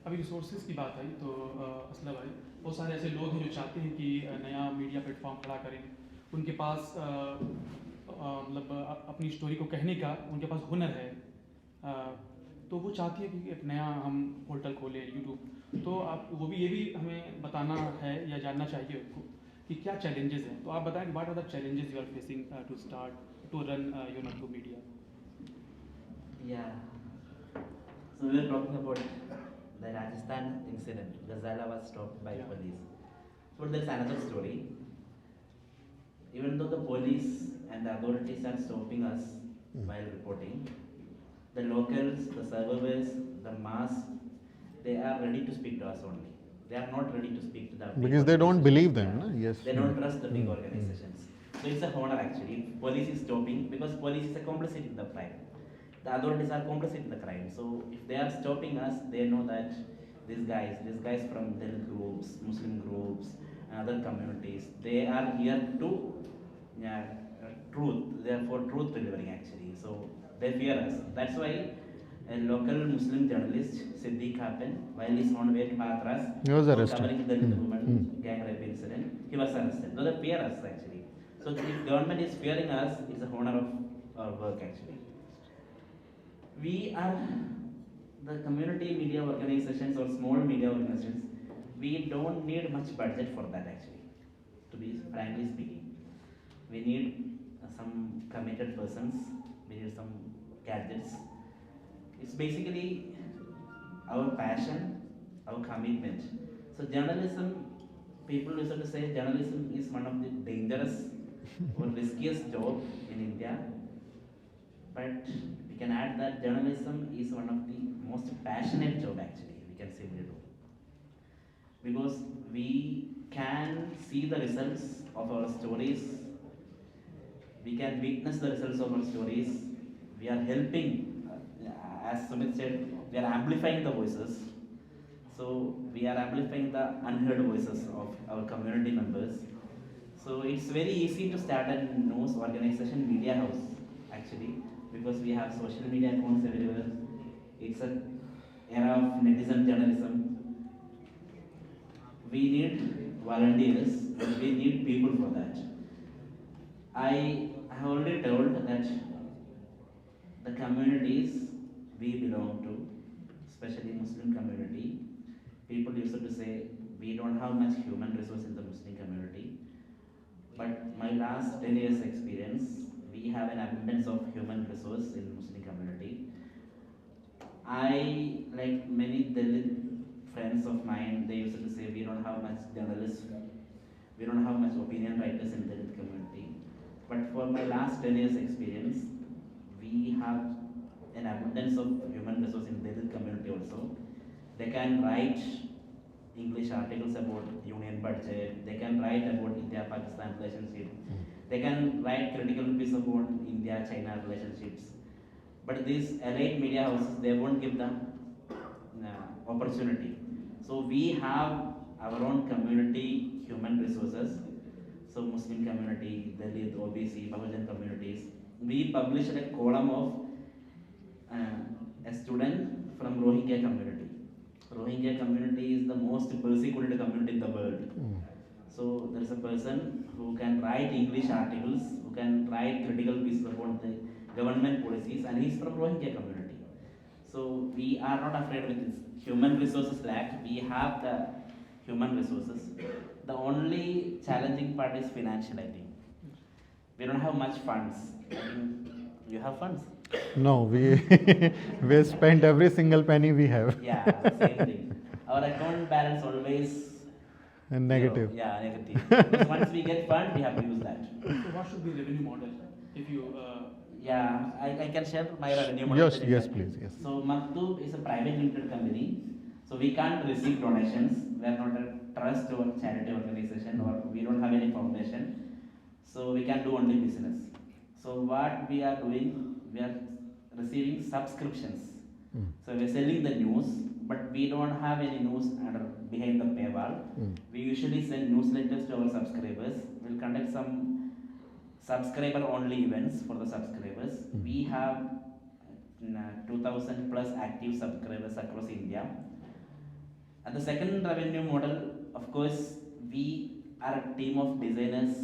अभी रिसोर्सेज की बात आई तो असलम भाई, बहुत सारे ऐसे लोग हैं जो चाहते हैं कि नया मीडिया प्लेटफॉर्म खड़ा करें, उनके पास मतलब अपनी स्टोरी को कहने का उनके पास हुनर है, तो वो चाहती है कि एक नया हम पोर्टल खोलें यूट्यूब। तो आप वो भी ये भी हमें बताना है या जानना चाहिए उनको कि क्या चैलेंजेस हैं। तो आप बताएं कि what are the challenges you are facing to start to run your YouTube media. Yeah. So we were talking about the Rajasthan incident. Ghazala was stopped by police. But there's another story. Even though the police and the authorities are stopping us while reporting, the locals, the survivors, the mass, they are ready to speak to us only. They are not ready to speak to the big Because they don't believe them, organizations. na? Yes. They don't trust the big organizations. So it's a honor actually. Police is stopping because police is a complicit in the crime. The authorities are complicit in the crime. So if they are stopping us, they know that these guys from Dalit groups, Muslim groups, and other communities, they are here to truth. They are for truth delivering actually. So they fear us. That's why a local Muslim journalist, Siddiq Khapan, while he's on way to Patras, He was arrested. covering the woman gang rape incident, he was arrested. So they fear us actually. So if government is fearing us, it's a honor of our work actually. We are the community media organizations or small media organizations. We don't need much budget for that actually, to be frankly speaking. We need some committed persons, we need some gadgets. It's basically our passion, our commitment. So journalism, people used to say journalism is one of the dangerous or riskiest job in India. But we can add that journalism is one of the most passionate job actually we can simply do. Because we can see the results of our stories, we can witness the results of our stories, we are helping, as Sumit said, we are amplifying the voices. So we are amplifying the unheard voices of our community members. So it's very easy to start a news organization, media house. actually, because we have social media accounts everywhere. It's an era of netizen journalism. We need volunteers, but we need people for that. I have already told that the communities we belong to, especially Muslim community, people used to say we don't have much human resource in the Muslim community. But my last 10 years experience, we have an abundance of human resource in Muslim community. I, like many Dalit friends of mine, they used to say we don't have much journalists, we don't have much opinion writers in Dalit community. But for my last 10 years experience, we have an abundance of human resource in Dalit community also. They can write English articles about union budget, they can write about India-Pakistan relationship, they can write critical piece about India-China relationships. But these elite media houses, they won't give them opportunity. So we have our own community human resources. So Muslim community, Dalit, OBC, Bahujan communities. We published a column of a student from Rohingya community. Rohingya community is the most persecuted community in the world. So there is a person who can write English articles, who can write critical pieces about the government policies, and he is from Rohingya community. So we are not afraid with this human resources lack. We have the human resources. The only challenging part is financial, I think. We don't have much funds. I think you have funds. No, we spent every single penny we have. Yeah, same thing. Our account balance always And negative. zero. Yeah, negative. Because once we get fund, we have to use that. So what should be the revenue model if you Yeah, I can share my revenue model. Yes, please, yes. So Maktub is a private limited company. So we can't receive donations. We are not a trust or charity organization, or we don't have any foundation. So we can do only business. So what we are doing, we are receiving subscriptions. So we are selling the news, but we don't have any news behind the paywall. We usually send newsletters to our subscribers. We'll conduct some subscriber only events for the subscribers. We have 2000 plus active subscribers across India. And the second revenue model, of course, we are a team of designers,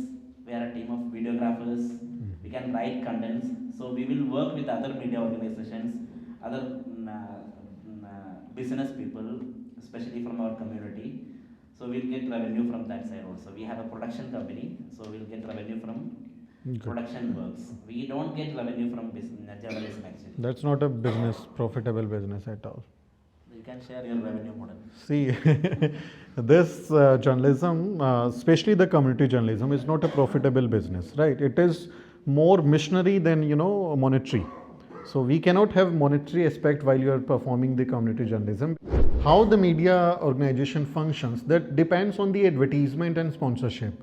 we are a team of videographers, we can write contents. So we will work with other media organizations, other business people, especially from our community. So we'll get revenue from that side also. We have a production company, so we'll get revenue from production works. We don't get revenue from journalism actually. That's not a business, profitable business at all. You can share your revenue model. See, this journalism, especially the community journalism, is not a profitable business, right? It is more missionary than, monetary. So we cannot have monetary aspect while you are performing the community journalism. How the media organization functions, that depends on the advertisement and sponsorship.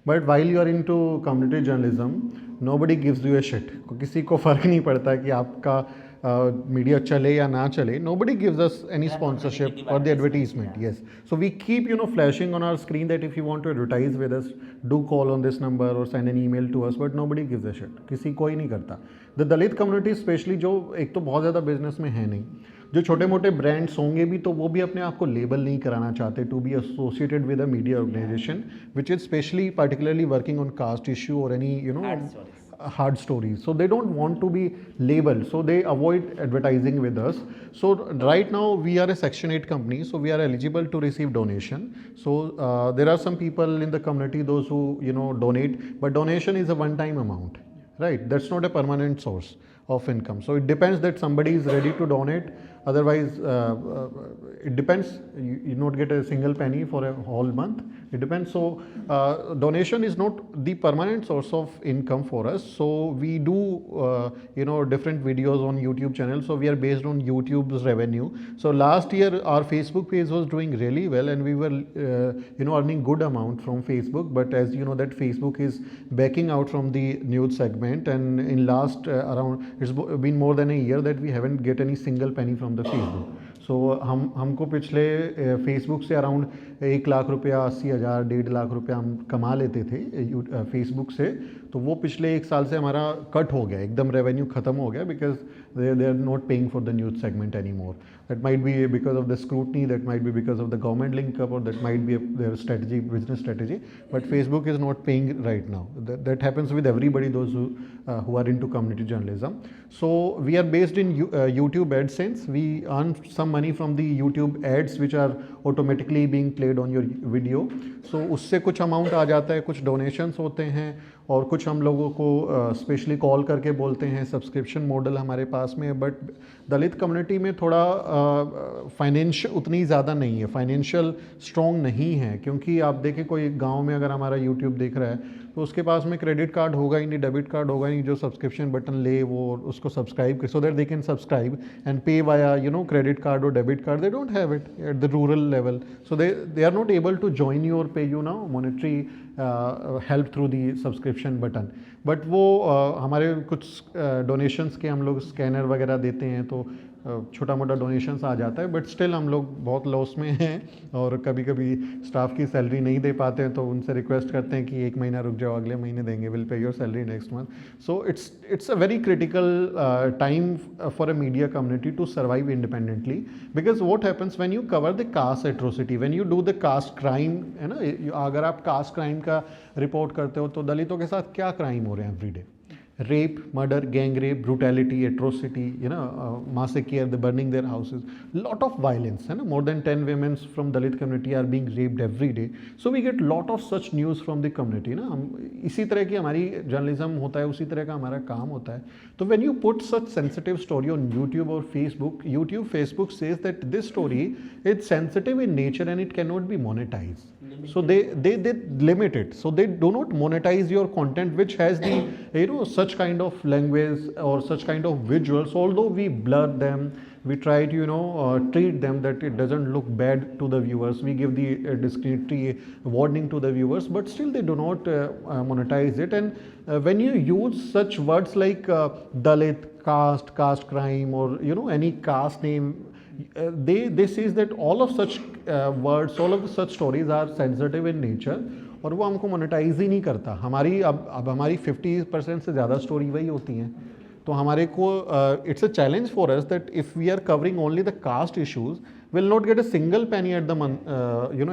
But while you are into community journalism, nobody gives you a shit. किसी को फर्क नहीं पड़ता कि आपका media चले या ना चले. Nobody gives us any sponsorship or the advertisement. Yes. So we keep flashing on our screen that if you want to advertise with us, do call on this number or send an email to us. But nobody gives a shit. किसी कोई नहीं करता. The Dalit community especially जो एक तो बहुत ज़्यादा business में है नहीं, जो छोटे मोटे ब्रांड्स होंगे भी तो वो भी अपने आप को लेबल नहीं कराना चाहते to be associated with a media organization which is specially particularly working on caste issue or any hard stories. So they don't want to be labeled, so they avoid advertising with us. So right now we are a Section 8 company, so we are eligible to receive donation. So there are some people in the community, those who donate, but donation is a one-time amount, right? That's not a permanent source of income. So it depends that somebody is ready to donate. Otherwise, it depends. You not get a single penny for a whole month. It depends. So donation is not the permanent source of income for us. So we do different videos on YouTube channel. So we are based on YouTube's revenue. So last year our Facebook page was doing really well, and we were earning good amount from Facebook. But as you know that Facebook is backing out from the news segment, and in last it's been more than a year that we haven't get any single penny from the Facebook. So हमको पिछले Facebook से around 1 lakh रुपया 80,000 1.5 लाख रुपया हम कमा लेते थे Facebook से. तो वो पिछले 1 साल से हमारा कट हो गया, एकदम रेवेन्यू ख़त्म हो गया, because they are not paying for the news segment anymore. That might be because of the scrutiny, that might be because of the government link up, or that might be their strategy, business strategy. But Facebook is not paying right now. That happens with everybody, those who are into community journalism. So we are based in YouTube AdSense. We earn some money from the YouTube ads which are automatically being played on your video. So उससे कुछ amount आ जाता है, कुछ donations होते हैं, और कुछ हम लोगों को स्पेशली कॉल करके बोलते हैं, सब्सक्रिप्शन मॉडल हमारे पास में है। बट दलित कम्युनिटी में थोड़ा फाइनेंशियल उतनी ज़्यादा नहीं है, फाइनेंशियल स्ट्रॉन्ग नहीं है, क्योंकि आप देखें कोई गांव में अगर हमारा यूट्यूब देख रहा है तो उसके पास में क्रेडिट कार्ड होगा ही नहीं, डेबिट कार्ड होगा ही नहीं, जो सब्सक्रिप्शन बटन ले वो उसको सब्सक्राइब कर, so that they can subscribe and pay via credit card और debit card. They don't have it at the rural level, so they are not able to join you और pay you now monetary help through the subscription button. But वो हमारे कुछ donations के हम लोग scanner वगैरह देते हैं, तो छोटा मोटा डोनेशंस आ जाता है। बट स्टिल हम लोग बहुत लॉस में हैं, और कभी कभी स्टाफ की सैलरी नहीं दे पाते हैं, तो उनसे रिक्वेस्ट करते हैं कि 1 महीना रुक जाओ, अगले महीने देंगे, will pay your salary next month. So it's a very critical time for a media community to survive independently, because what happens when you cover the caste atrocity, when you do the caste crime, है ना, अगर आप cast crime का report करते हो तो दलितों के साथ क्या क्राइम हो रहे हैं every day? rape, murder, gang rape, brutality, atrocity, massacre, the burning their houses, lot of violence, more than 10 women from Dalit community are being raped every day. So we get lot of such news from the community, ना, हम इसी तरह की हमारी journalism होता है, उसी तरह का हमारा काम होता है। तो when you put such sensitive story on YouTube or Facebook, Facebook says that this story is sensitive in nature and it cannot be monetized. So they limit it. So they do not monetize your content which has the such kind of language or such kind of visuals. Although we blur them, we try to treat them that it doesn't look bad to the viewers. We give the discreetly warning to the viewers, but still they do not monetize it. And when you use such words like Dalit, caste crime, or any caste name, they says that all of such words, all of such stories are sensitive in nature, और वो हमको monetise ही नहीं करता। हमारी अब हमारी 50% से ज़्यादा स्टोरी वही होती हैं, तो हमारे को it's a challenge for us that if we are covering only the caste issues, will not get a single penny at the month,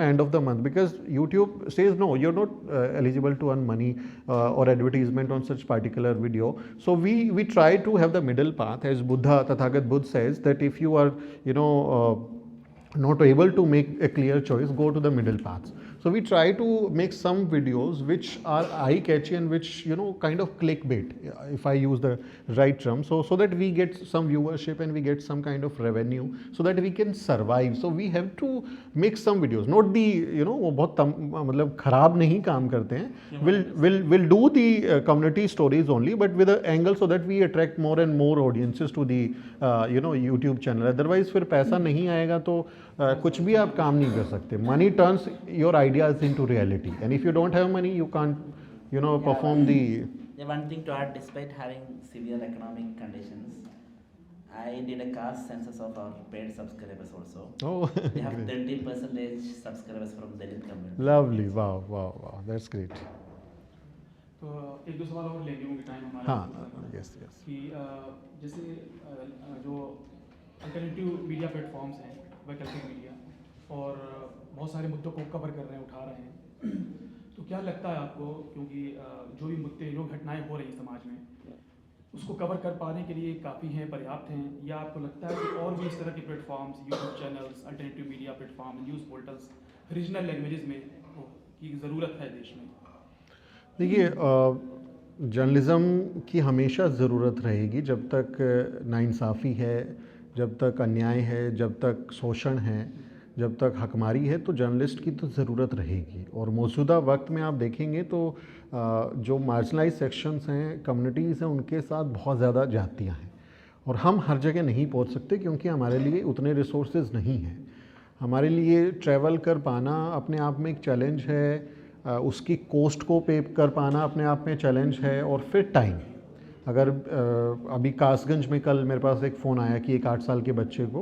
end of the month, because YouTube says no, you're not eligible to earn money or advertisement on such particular video. So we try to have the middle path, as Tathagat Buddha says that if you are not able to make a clear choice, go to the middle paths. So we try to make some videos which are eye-catchy and which kind of clickbait, if I use the right term, so that we get some viewership and we get some kind of revenue, so that we can survive. So we have to make some videos, not the वो बहुत मतलब खराब नहीं काम करते हैं, we'll do the community stories only, but with an angle so that we attract more and more audiences to the YouTube channel. Otherwise फिर पैसा नहीं आएगा तो कुछ भी आप काम नहीं कर सकते. Money turns your ideas into reality, and if you don't have money, you can't perform the. Yeah, one thing to add, despite having severe economic conditions, I did a caste census of our paid subscribers also. Oh, We have 30% subscribers from Dalit community. lovely, wow, that's great. तो एक दो सवाल और लेंगे, क्योंकि time हमारा हाँ, yes. कि जैसे जो अल्टरनेटिव मीडिया प्लेटफॉर्म्स हैं, वैकल्पिक मीडिया, और बहुत सारे मुद्दों को कवर कर रहे हैं, उठा रहे हैं, तो क्या लगता है आपको, क्योंकि जो भी मुद्दे, जो घटनाएं हो रही हैं समाज में, उसको कवर कर पाने के लिए काफ़ी हैं, पर्याप्त हैं, या आपको लगता है कि और भी इस तरह के platforms, YouTube channels, alternative media platform, news portals, regional languages में की ज़रूरत है देश में? देखिए, जर्नलिज़म की हमेशा ज़रूरत रहेगी जब तक नाइंसाफ़ी है, जब तक अन्याय है, जब तक शोषण है, जब तक हकमारी है, तो जर्नलिस्ट की तो ज़रूरत रहेगी। और मौजूदा वक्त में आप देखेंगे तो जो मार्जिनलाइज सेक्शंस हैं, कम्युनिटीज़ हैं, उनके साथ बहुत ज़्यादा जातियाँ हैं, और हम हर जगह नहीं पहुंच सकते क्योंकि हमारे लिए उतने रिसोर्सेज नहीं हैं। हमारे लिए ट्रैवल कर पाना अपने आप में एक चैलेंज है, उसकी कॉस्ट को पे कर पाना अपने आप में चैलेंज है, और फिर टाइम। अगर अभी कासगंज में कल मेरे पास एक फ़ोन आया कि एक 8 साल के बच्चे को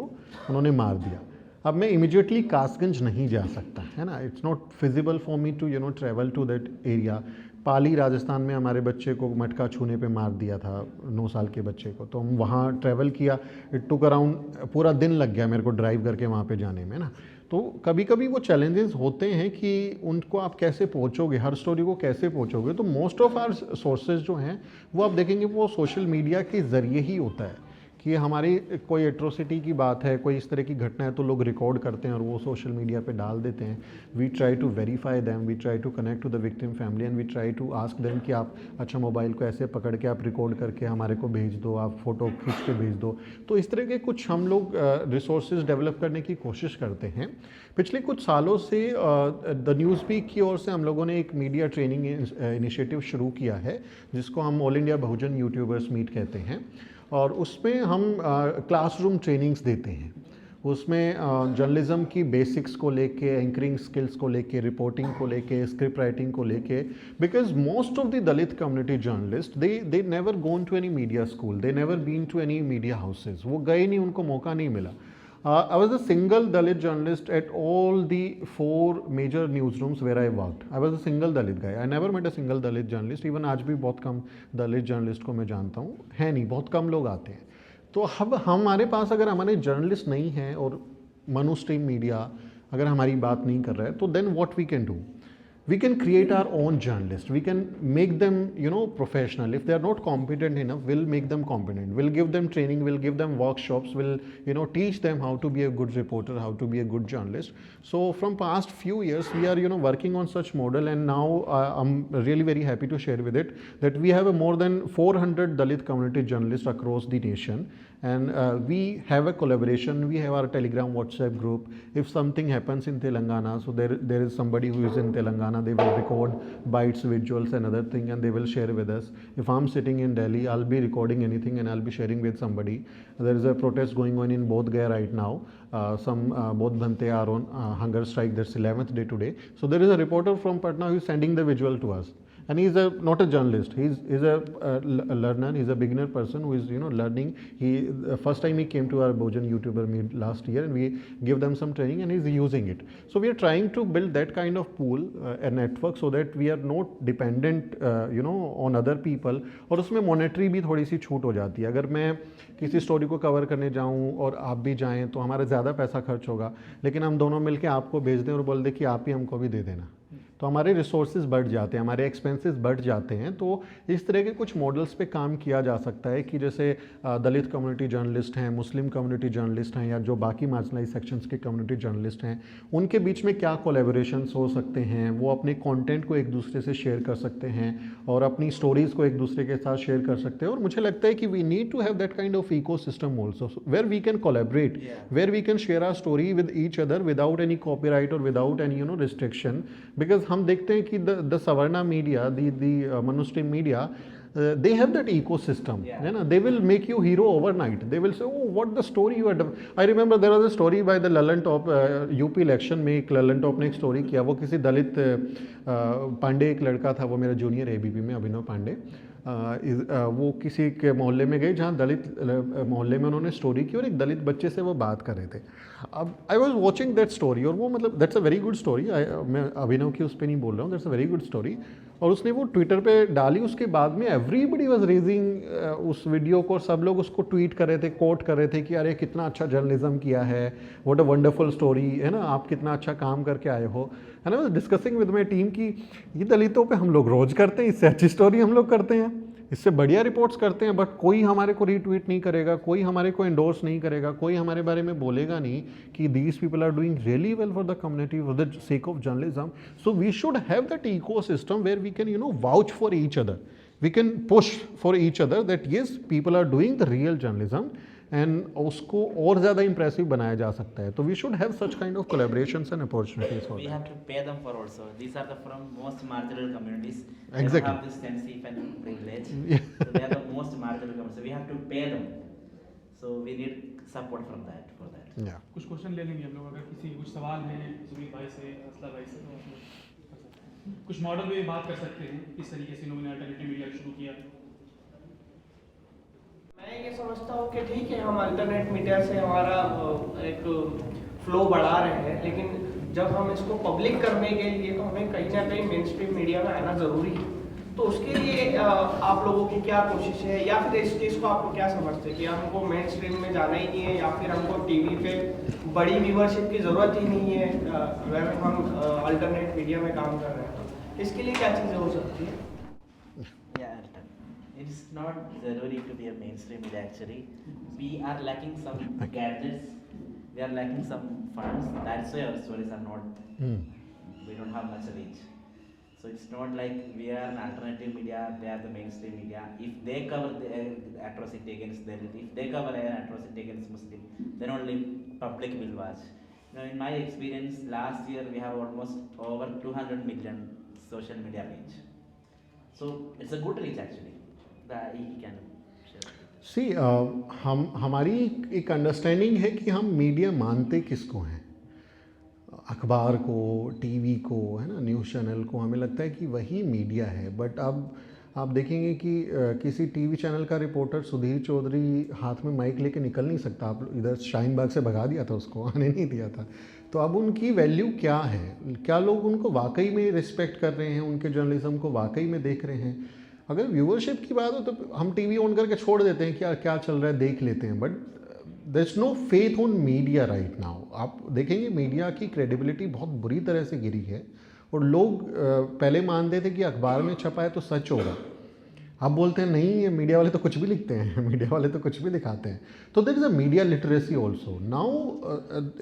उन्होंने मार दिया, अब मैं इमीडिएटली कासगंज नहीं जा सकता, है ना, it's not feasible for me to travel to that area. Pali Rajasthan में हमारे बच्चे को मटका छूने पे मार दिया था, 9 साल के बच्चे को। तो हम वहाँ ट्रैवल किया, इट टुक अराउंड पूरा दिन लग गया मेरे को ड्राइव करके वहाँ पे जाने में ना। तो कभी कभी वो चैलेंजेस होते हैं कि उनको आप कैसे पहुँचोगे, हर स्टोरी को कैसे पहुँचोगे। तो मोस्ट ऑफ आवर सोर्सेज जो हैं वो आप देखेंगे वो सोशल मीडिया के ज़रिए ही होता है कि हमारी कोई एट्रोसिटी की बात है, कोई इस तरह की घटना है तो लोग रिकॉर्ड करते हैं और वो सोशल मीडिया पे डाल देते हैं। We try to verify them, we try to connect to the victim family and we try to ask them कि आप अच्छा मोबाइल को ऐसे पकड़ के आप रिकॉर्ड करके हमारे को भेज दो, आप फ़ोटो खींच के भेज दो। तो इस तरह के कुछ हम लोग रिसोर्सेज डेवलप करने की कोशिश करते हैं। पिछले कुछ सालों से द न्यूज़वीक की ओर से हम लोगों ने एक मीडिया ट्रेनिंग इनिशिएटिव शुरू किया है जिसको हम ऑल इंडिया बहुजन यूट्यूबर्स मीट कहते हैं। और उसमें हम क्लासरूम ट्रेनिंग्स देते हैं। उसमें जर्नलिज्म की बेसिक्स को लेके, एंकरिंग स्किल्स को लेके, रिपोर्टिंग को लेके, स्क्रिप्ट राइटिंग को लेके, because most of the Dalit community journalist they never gone to any media school, they never been to any media houses, वो गए नहीं, उनको मौका नहीं मिला। I was a single Dalit journalist at all the 4 major newsrooms where I worked. I was a single Dalit guy. I never met a single Dalit journalist. Even आज भी बहुत कम दलित जर्नलिस्ट को मैं जानता हूँ, है नहीं, बहुत कम लोग आते हैं। तो अब हमारे पास अगर हमारे जर्नलिस्ट नहीं हैं और मनु स्ट्रीम मीडिया अगर हमारी बात नहीं कर रहा है तो then what we can do? We can create our own journalists. We can make them, professional. If they are not competent enough, we'll make them competent. We'll give them training. We'll give them workshops. We'll, teach them how to be a good reporter, how to be a good journalist. So from past few years, we are, working on such model, and now I'm really very happy to share with it that we have more than 400 Dalit community journalists across the nation. And we have a collaboration. We have our Telegram WhatsApp group. If something happens in Telangana, so there is somebody who is in Telangana, they will record bites, visuals and other thing and they will share with us. If I'm sitting in Delhi, I'll be recording anything and I'll be sharing with somebody. There is a protest going on in Bodh Gaya right now. Some Bodh Bhante are on hunger strike. That's 11th day today. So there is a reporter from Patna who is sending the visual to us. And he's not a journalist. He's a learner. He's a beginner person who is learning. First time he came to our Bojan YouTuber meet last year, and we give them some training, and he's using it. So we are trying to build that kind of pool, a network, so that we are not dependent, on other people. और उसमें monetary भी थोड़ी सी छूट हो जाती है। अगर मैं किसी स्टोरी को कवर करने जाऊँ और आप भी जाएँ तो हमारा ज़्यादा पैसा खर्च होगा, लेकिन हम दोनों मिलके आपको भेज दें और बोल दें कि आप ही हमको भी दे देना, तो हमारे रिसोर्सेज बढ़ जाते हैं, हमारे एक्सपेंसेस बढ़ जाते हैं। तो इस तरह के कुछ मॉडल्स पे काम किया जा सकता है कि जैसे दलित कम्युनिटी जर्नलिस्ट हैं, मुस्लिम कम्युनिटी जर्नलिस्ट हैं, या जो बाकी मार्जिनलाइज सेक्शंस के कम्युनिटी जर्नलिस्ट हैं, उनके बीच में क्या कोलैबोरेशंस हो सकते हैं। वो अपने कंटेंट को एक दूसरे से शेयर कर सकते हैं और अपनी स्टोरीज़ को एक दूसरे के साथ शेयर कर सकते हैं। और मुझे लगता है कि we need to have that kind of ecosystem also, where we can collaborate, where we can share our story with each other without any copyright और विदाउट एनी रिस्ट्रिक्शन। बिकॉज हम देखते हैं कि the Savarna media, the Manu Stream media, they have that ecosystem. Yeah. They will make you hero overnight. They will say, oh, what the story you are. I remember there was a story by the Lallan Top, UP election में एक Lallan Top ने एक story किया। वो किसी दलित पांडे, एक लड़का था, वो मेरा जूनियर ABP में, अभिनव पांडे, वो किसी के मोहल्ले में गए जहाँ दलित मोहल्ले में उन्होंने स्टोरी की और एक दलित बच्चे से वो बात कर रहे थे। अब I was watching that story और वो मतलब that's a very good story. मैं अभिनव की उस पर नहीं बोल रहा हूँ, that's a very good story. और उसने वो ट्विटर पे डाली, उसके बाद में एवरीबडी वाज रेजिंग उस वीडियो को और सब लोग उसको ट्वीट कर रहे थे, कोट कर रहे थे कि अरे कितना अच्छा जर्नलिज्म किया है, व्हाट अ वंडरफुल स्टोरी, है ना, आप कितना अच्छा काम करके आए हो। And I was discussing with my team कि ये दलितों पे हम लोग रोज़ करते हैं, इससे अच्छी स्टोरी हम लोग करते हैं, इससे बढ़िया रिपोर्ट्स करते हैं, बट कोई हमारे को रीट्वीट नहीं करेगा, कोई हमारे को एंडोर्स नहीं करेगा, कोई हमारे बारे में बोलेगा नहीं कि these people are doing really well for the community for the sake of journalism. So we should have that ecosystem where we can vouch for each other, we can push for each other that yes people are doing the real journalism, and उसको और ज़्यादा impressive बनाया जा सकता है। तो we should have such kind of collaborations and opportunities for that. We have to pay them for also. These are the from most marginal communities. Exactly. They don't have this sensitive and privilege. So they are the most marginal communities. So we have to pay them. So we need support from that for that. Yeah. कुछ question ले लेंगे हम लोग, अगर किसी कुछ सवाल है सुमित भाई से, असला भाई से, तो आप लोग कर सकते हैं। कुछ मॉडल में बात कर सकते हैं किस तरीके से इन्होंने अल्टरनेटिव मीडिया शुरू किया। मैं ये समझता हूँ कि ठीक है, हम अल्टरनेट मीडिया से हमारा एक फ्लो बढ़ा रहे हैं, लेकिन जब हम इसको पब्लिक करने के लिए तो हमें कहीं ना कहीं मेन स्ट्रीम मीडिया में आना ज़रूरी है। तो उसके लिए आप लोगों की क्या कोशिश है, या फिर इस चीज़ को आपको क्या समझते हैं कि हमको मेन स्ट्रीम में जाना ही नहीं है, या फिर हमको टीवी पे बड़ी व्यूअरशिप की ज़रूरत ही नहीं है अगर हम अल्टरनेट मीडिया में काम कर रहे हैं, तो इसके लिए क्या चीज़ें हो सकती है? Yeah, it's not zaruri to be a mainstream media actually. We are lacking some gadgets, we are lacking some funds, that's why our stories are not, we don't have much reach. So it's not like we are an alternative media, they are the mainstream media. If they cover the atrocity against their, if they cover an atrocity against Muslim, then only public will watch. Now in my experience, last year we have almost over 200 million social media reach. So it's a good reach actually. He can share. सी हमारी एक understanding है कि हम media मानते किसको हैं, अखबार को, टीवी को, है ना, न्यूज़ चैनल को, हमें लगता है कि वही मीडिया है। बट अब आप देखेंगे कि किसी टीवी चैनल का रिपोर्टर सुधीर चौधरी हाथ में माइक लेके निकल नहीं सकता, आप इधर शाहीन बाग से भगा दिया था, उसको आने नहीं दिया था। तो अब उनकी वैल्यू क्या है, क्या लोग उनको वाकई में रिस्पेक्ट कर रहे हैं, उनके जर्नलिज्म को वाकई में देख रहे हैं? अगर व्यूअरशिप की बात हो तो हम टीवी ऑन करके छोड़ देते हैं, क्या क्या चल रहा है देख लेते हैं, but there is no faith on media right now. आप देखेंगे मीडिया की क्रेडिबिलिटी बहुत बुरी तरह से गिरी है, और लोग पहले मानते थे कि अखबार में छपा है तो सच होगा, अब बोलते हैं नहीं, ये मीडिया वाले तो कुछ भी लिखते हैं, मीडिया वाले तो कुछ भी दिखाते हैं। तो there is a media literacy also now,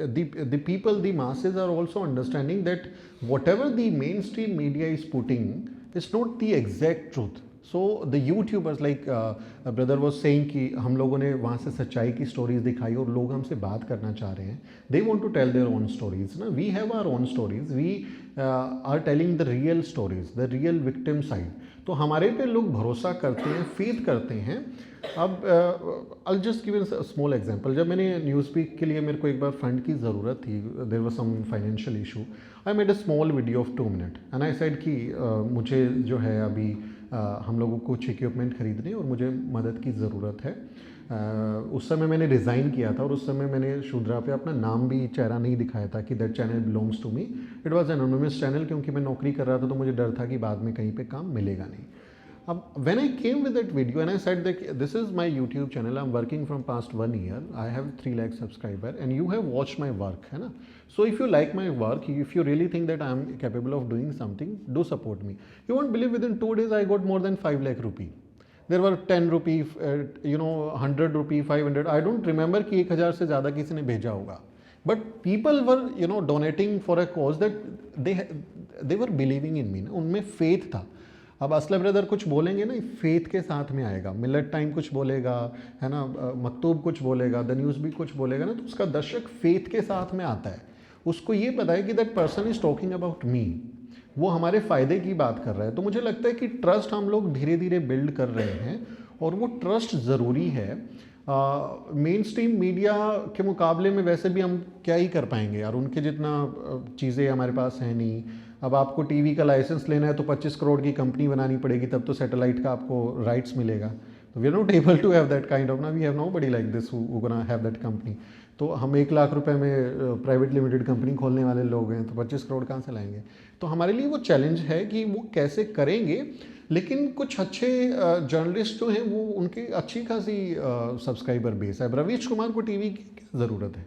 the people, the masses are also understanding that whatever the main stream media is putting is not the exact truth. So the YouTubers like brother was saying कि हम लोगों ने वहाँ से सच्चाई की stories दिखाई और लोग हमसे बात करना चाह रहे हैं, they want to tell their own stories ना, we have our own stories, we are telling the real stories, the real victim side. तो हमारे पे लोग भरोसा करते हैं, फेथ करते हैं। अब I just give a small example, जब मैंने न्यूज़पीक के लिए मेरे को एक बार फंड की ज़रूरत थी, there was some financial issue, I made a small video of 2 minute and I said कि मुझे जो है अभी हम लोगों को कुछ इक्विपमेंट खरीदने और मुझे मदद की ज़रूरत है। उस समय मैंने रिज़ाइन किया था और उस समय मैंने शूद्रा पे अपना नाम भी, चेहरा नहीं दिखाया था कि that channel belongs to me, it was anonymous channel, क्योंकि मैं नौकरी कर रहा था तो मुझे डर था कि बाद में कहीं पे काम मिलेगा नहीं। अब when I came with that video and I said that this is my YouTube channel, I am working from past 1 year, I have 3 lakh subscriber and you have watched my work, है ना। So if you like my work, if you really think that I am capable of doing something, do support me. You won't believe, within 2 days I got more than 5 lakh rupee. There were 10 rupee, 100 rupee, 500. I don't remember कि 1000 से ज़्यादा किसी ने भेजा होगा. But people were, donating for a cause that they were believing in me. ना, उनमें faith था. अब असलम ब्रदर कुछ बोलेंगे ना, फेथ के साथ में आएगा, मिलत टाइम कुछ बोलेगा, है ना, मकतूब कुछ बोलेगा, द न्यूज़ भी कुछ बोलेगा ना, तो उसका दर्शक फेथ के साथ में आता है। उसको ये पता है कि that person is talking about me, वो हमारे फ़ायदे की बात कर रहा है। तो मुझे लगता है कि ट्रस्ट हम लोग धीरे धीरे बिल्ड कर रहे हैं और वो ट्रस्ट ज़रूरी है। मेन स्ट्रीम मीडिया के मुकाबले में वैसे भी हम क्या ही कर पाएंगे यार, उनके जितना चीज़ें हमारे पास है नहीं। अब आपको टीवी का लाइसेंस लेना है तो 25 करोड़ की कंपनी बनानी पड़ेगी, तब तो सैटेलाइट का आपको राइट्स मिलेगा। तो we are not able to have that kind of, ना, we have nobody like this who gonna have that company. तो हम 1 लाख रुपए में प्राइवेट लिमिटेड कंपनी खोलने वाले लोग हैं, तो 25 करोड़ कहाँ से लाएंगे? तो हमारे लिए वो चैलेंज है कि वो कैसे करेंगे। लेकिन कुछ अच्छे जर्नलिस्ट जो हैं वो, उनकी अच्छी खासी सब्सक्राइबर बेस है। रवीश कुमार को टीवी की क्या ज़रूरत है?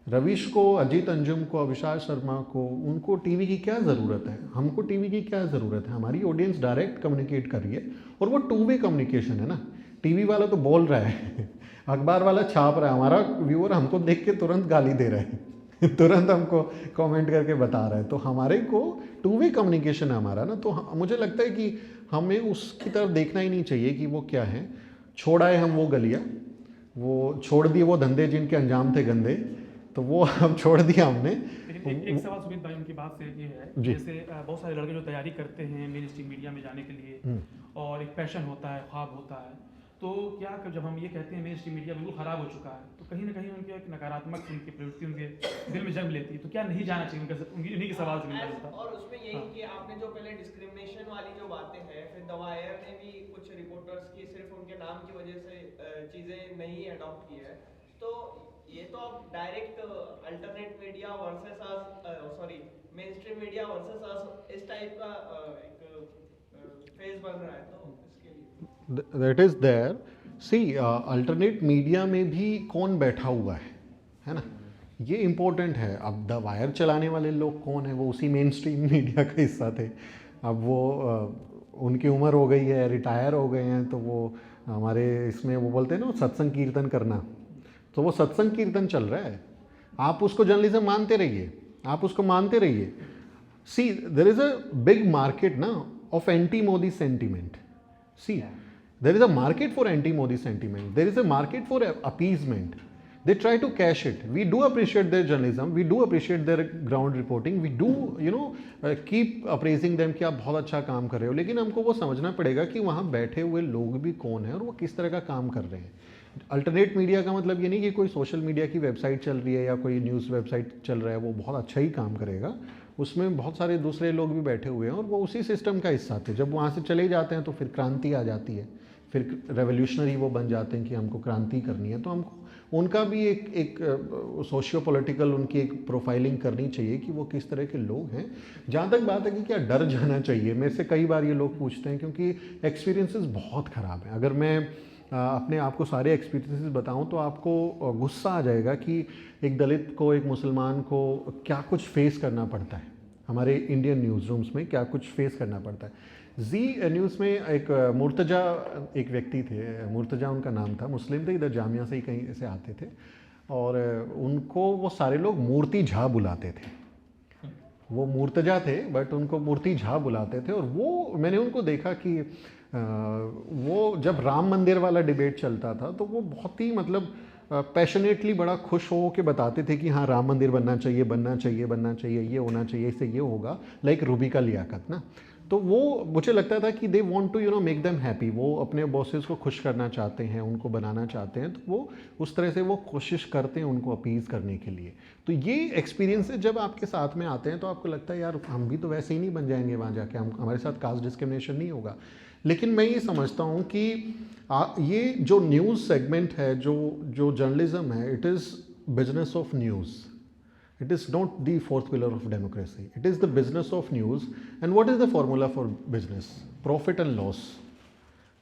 रवीश को, अजीत अंजुम को, अविशाल शर्मा को, उनको टीवी की क्या ज़रूरत है? हमको टीवी की क्या ज़रूरत है? हमारी ऑडियंस डायरेक्ट कम्युनिकेट कर रही है और वो 2 वे कम्युनिकेशन है ना। टीवी वाला तो बोल रहा है, अखबार वाला छाप रहा है, हमारा व्यूअर हमको देख के तुरंत गाली दे रहा है तुरंत हमको कमेंट करके बता रहा है। तो हमारे को 2 वे कम्युनिकेशन है हमारा ना। तो मुझे लगता है कि हमें उसकी तरफ देखना ही नहीं चाहिए कि वो क्या है। छोड़ाए हम वो गलियाँ, वो छोड़ दिए वो धंधे जिनके अंजाम थे गंदे, तो वो हम छोड़ दिया हमने। एक सवाल सुमित भाई उनकी बात से ये है, जैसे बहुत सारे लड़के जो तैयारी करते हैं मेन स्ट्रीम मीडिया में जाने के लिए, और एक पैशन होता है, ख्वाब होता है, तो क्या जब हम ये कहते हैं मेन स्ट्रीम मीडिया बिल्कुल ख़राब हो चुका है, तो कहीं ना कहीं उनके एक नकारात्मक उनकी प्रवृत्ति उनके दिल में जन्म लेती है, तो क्या नहीं जाना चाहिए उनकी? उन्हीं के सवाल से मिलता था। और उसमें यही कि आपने जो पहले डिस्क्रिमिनेशन वाली जो बातें हैं, फिर द वायर ने भी कुछ रिपोर्टर्स की सिर्फ उनके नाम की वजह से चीज़ें नहीं अडॉप्ट की है, तो ये तो अब direct alternate media versus main stream media versus इस टाइप का एक फेज बढ़ रहा है तो इसके लिए that is there. See alternate media में भी कौन बैठा हुआ है ना, ये इम्पोर्टेंट है। अब द वायर चलाने वाले लोग कौन है, वो उसी मेन स्ट्रीम मीडिया का हिस्सा थे। अब वो उनकी उम्र हो गई है, रिटायर हो गए हैं, तो वो हमारे इसमें वो बोलते हैं ना सत्संग कीर्तन करना, तो वो सत्संग कीर्तन चल रहा है। आप उसको जर्नलिज्म मानते रहिए, आप उसको मानते रहिए। See there is a big market ना of anti Modi sentiment. See there is a market for anti-Modi sentiment. There is a market for appeasement. They try to cash it. We do appreciate their journalism. We do appreciate their ground reporting. We do, keep appraising them कि आप बहुत अच्छा काम कर रहे हो. लेकिन हमको वो समझना पड़ेगा कि वहाँ बैठे हुए लोग भी कौन है और वो किस तरह का काम कर रहे हैं। अल्टरनेट मीडिया का मतलब ये नहीं कि कोई सोशल मीडिया की वेबसाइट चल रही है या कोई न्यूज़ वेबसाइट चल रहा है वो बहुत अच्छा ही काम करेगा। उसमें बहुत सारे दूसरे लोग भी बैठे हुए हैं और वो उसी सिस्टम का हिस्सा थे। जब वहाँ से चले जाते हैं तो फिर क्रांति आ जाती है, फिर रेवोल्यूशनरी वो बन जाते हैं कि हमको क्रांति करनी है। तो हमको उनका भी एक सोशियो पॉलिटिकल उनकी एक प्रोफाइलिंग करनी चाहिए कि वो किस तरह के लोग हैं। जहाँ तक बात है कि क्या डर जाना चाहिए, मेरे से कई बार ये लोग पूछते हैं क्योंकि एक्सपीरियंसेस बहुत ख़राब हैं। अगर मैं अपने आप को सारे एक्सपीरियंसेस बताऊं तो आपको गुस्सा आ जाएगा कि एक दलित को, एक मुसलमान को क्या कुछ फेस करना पड़ता है। हमारे इंडियन न्यूज़ रूम्स में क्या कुछ फेस करना पड़ता है। जी न्यूज़ में एक मुर्तजा एक व्यक्ति थे, मुर्तजा उनका नाम था, मुस्लिम थे, इधर जामिया से ही कहीं से आते थे और उनको वो सारे लोग मूर्ति झा बुलाते थे। वो मुर्तजा थे बट उनको मूर्ति झा बुलाते थे। और वो मैंने उनको देखा कि वो जब राम मंदिर वाला डिबेट चलता था तो वो बहुत ही मतलब पैशनेटली बड़ा खुश हो के बताते थे कि हाँ राम मंदिर बनना चाहिए, बनना चाहिए, बनना चाहिए, ये होना चाहिए, इससे ये होगा, लाइक रूबिका लियाकत ना। तो वो मुझे लगता था कि they want to make them happy. वो अपने बॉसेस को खुश करना चाहते हैं, उनको बनाना चाहते हैं, तो वो उस तरह से वो कोशिश करते हैं उनको अपीज़ करने के लिए। तो ये एक्सपीरियंसेस जब आपके साथ में आते हैं तो आपको लगता है यार हम भी तो वैसे ही नहीं बन जाएंगे वहाँ जाके, हमारे साथ कास्ट डिस्क्रिमिनेशन नहीं होगा। लेकिन मैं ये समझता हूँ कि ये जो न्यूज़ सेगमेंट है, जो जर्नलिज्म है, it is business of news. It is not the fourth pillar of democracy. It is the business of news. And what is the formula for business? Profit and loss.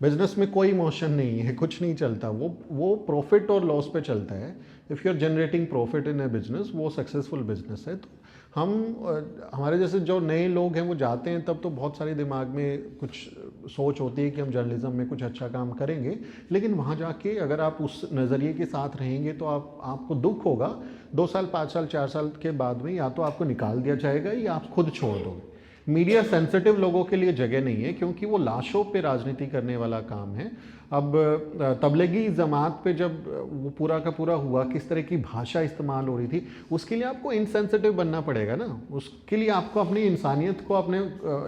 Business में कोई emotion नहीं है, कुछ नहीं चलता, वो profit और loss पे चलता है। If you are generating profit in a business, वो सक्सेसफुल बिजनेस है। तो हमारे जैसे जो नए लोग हैं वो जाते हैं तब तो बहुत सारे दिमाग में कुछ सोच होती है कि हम जर्नलिज्म में कुछ अच्छा काम करेंगे, लेकिन वहाँ जाके अगर आप उस नज़रिए के साथ रहेंगे तो आपको दुख होगा। 2 साल, 5 साल, 4 साल के बाद में या तो आपको निकाल दिया जाएगा या आप खुद छोड़ दोगे। मीडिया सेंसिटिव लोगों के लिए जगह नहीं है क्योंकि वो लाशों पे राजनीति करने वाला काम है। अब तबलीगी जमात पे जब वो पूरा का पूरा हुआ, किस तरह की भाषा इस्तेमाल हो रही थी, उसके लिए आपको इनसेंसिटिव बनना पड़ेगा ना। उसके लिए आपको अपनी इंसानियत को, अपने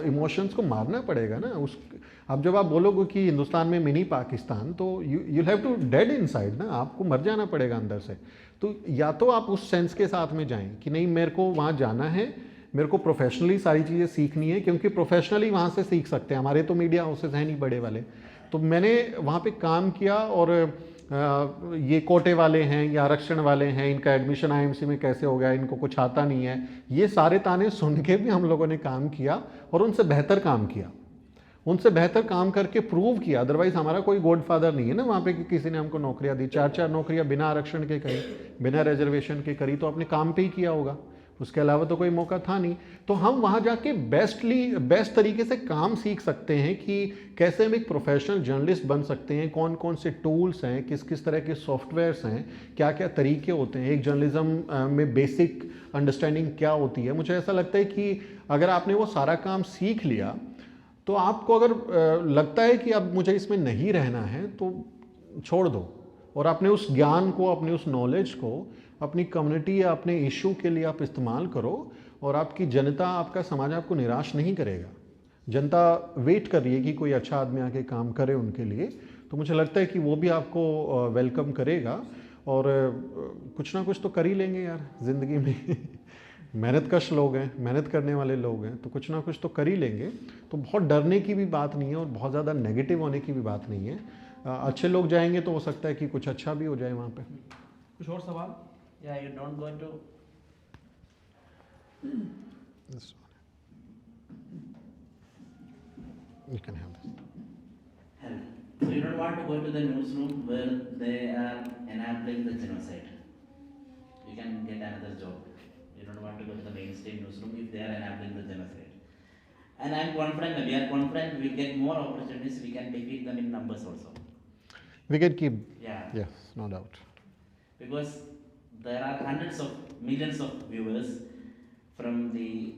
इमोशंस को मारना पड़ेगा ना। अब जब आप बोलोगे कि हिंदुस्तान में मिनी पाकिस्तान, तो you have to dead inside ना, आपको मर जाना पड़ेगा अंदर से। तो या तो आप उस सेंस के साथ में जाएं कि नहीं मेरे को वहाँ जाना है, मेरे को प्रोफेशनली सारी चीज़ें सीखनी है, क्योंकि प्रोफेशनली वहाँ से सीख सकते हैं। हमारे तो मीडिया हाउसेज हैं नहीं बड़े वाले, तो मैंने वहाँ पे काम किया और ये कोटे वाले हैं या आरक्षण वाले हैं, इनका एडमिशन आईएमसी में कैसे हो गया, इनको कुछ आता नहीं है, ये सारे ताने सुन के भी हम लोगों ने काम किया और उनसे बेहतर काम किया, उनसे बेहतर काम करके प्रूव किया। अदरवाइज हमारा कोई गॉडफादर नहीं है ना वहाँ पे कि किसी ने हमको नौकरियाँ दी। 4-4 नौकरियाँ बिना आरक्षण के करी, बिना रिजर्वेशन के करी, तो अपने काम पे ही किया होगा, उसके अलावा तो कोई मौका था नहीं। तो हम वहाँ जाके बेस्ट तरीके से काम सीख सकते हैं कि कैसे हम एक प्रोफेशनल जर्नलिस्ट बन सकते हैं, कौन कौन से टूल्स हैं, किस किस तरह के सॉफ्टवेयर्स हैं, क्या क्या तरीके होते हैं, एक जर्नलिज्म में बेसिक अंडरस्टैंडिंग क्या होती है। मुझे ऐसा लगता है कि अगर आपने वो सारा काम सीख लिया तो आपको अगर लगता है कि अब मुझे इसमें नहीं रहना है तो छोड़ दो, और अपने उस ज्ञान को, अपने उस नॉलेज को अपनी कम्युनिटी या अपने इशू के लिए आप इस्तेमाल करो। और आपकी जनता, आपका समाज आपको निराश नहीं करेगा। जनता वेट कर रही है कि कोई अच्छा आदमी आके काम करे उनके लिए, तो मुझे लगता है कि वो भी आपको वेलकम करेगा। और कुछ ना कुछ तो कर ही लेंगे यार ज़िंदगी में मेहनत कश लोग हैं, मेहनत करने वाले लोग हैं, तो कुछ ना कुछ तो कर ही लेंगे। तो बहुत डरने की भी बात नहीं है और बहुत ज़्यादा नेगेटिव होने की भी बात नहीं है। अच्छे लोग जाएंगे तो हो सकता है कि कुछ अच्छा भी हो जाए वहाँ पे। कुछ और सवाल? Yeah, you don't going to. You can have this. Help. So you don't want to go to the newsroom where they are enabling the genocide. You can get another job. You don't want to go to the mainstream newsroom if they are enabling the genocide. And I'm confident, we are confident we'll get more opportunities, we can defeat them in numbers also. We can keep, Yeah. yes, no doubt. Because there are hundreds of millions of viewers from the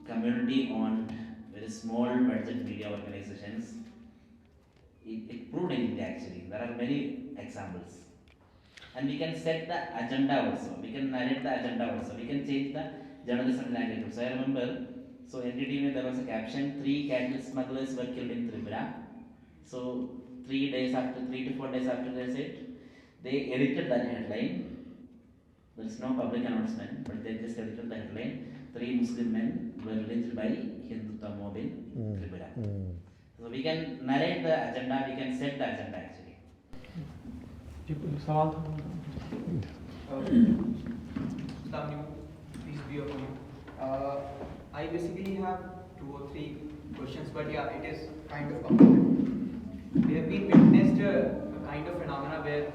community owned very small budget media organizations. It proved in India actually. There are many examples. And we can set the agenda also. We can narrate the agenda also. We can change the journalism language. So I remember, so NDTV there was a caption, 3 cattle smugglers were killed in Tripura. So 3 to 4 days after they said, they edited that headline. There is no public announcement, but they just edited the headline. 3 Muslim men were lynched by Hindutva mob in Tripura. So we can narrate the agenda, we can set the agenda actually. जी सवाल था Islam, please be upon you. I basically have 2 or 3 questions, but yeah, it is kind of complicated. We have been witnessed a kind of phenomena where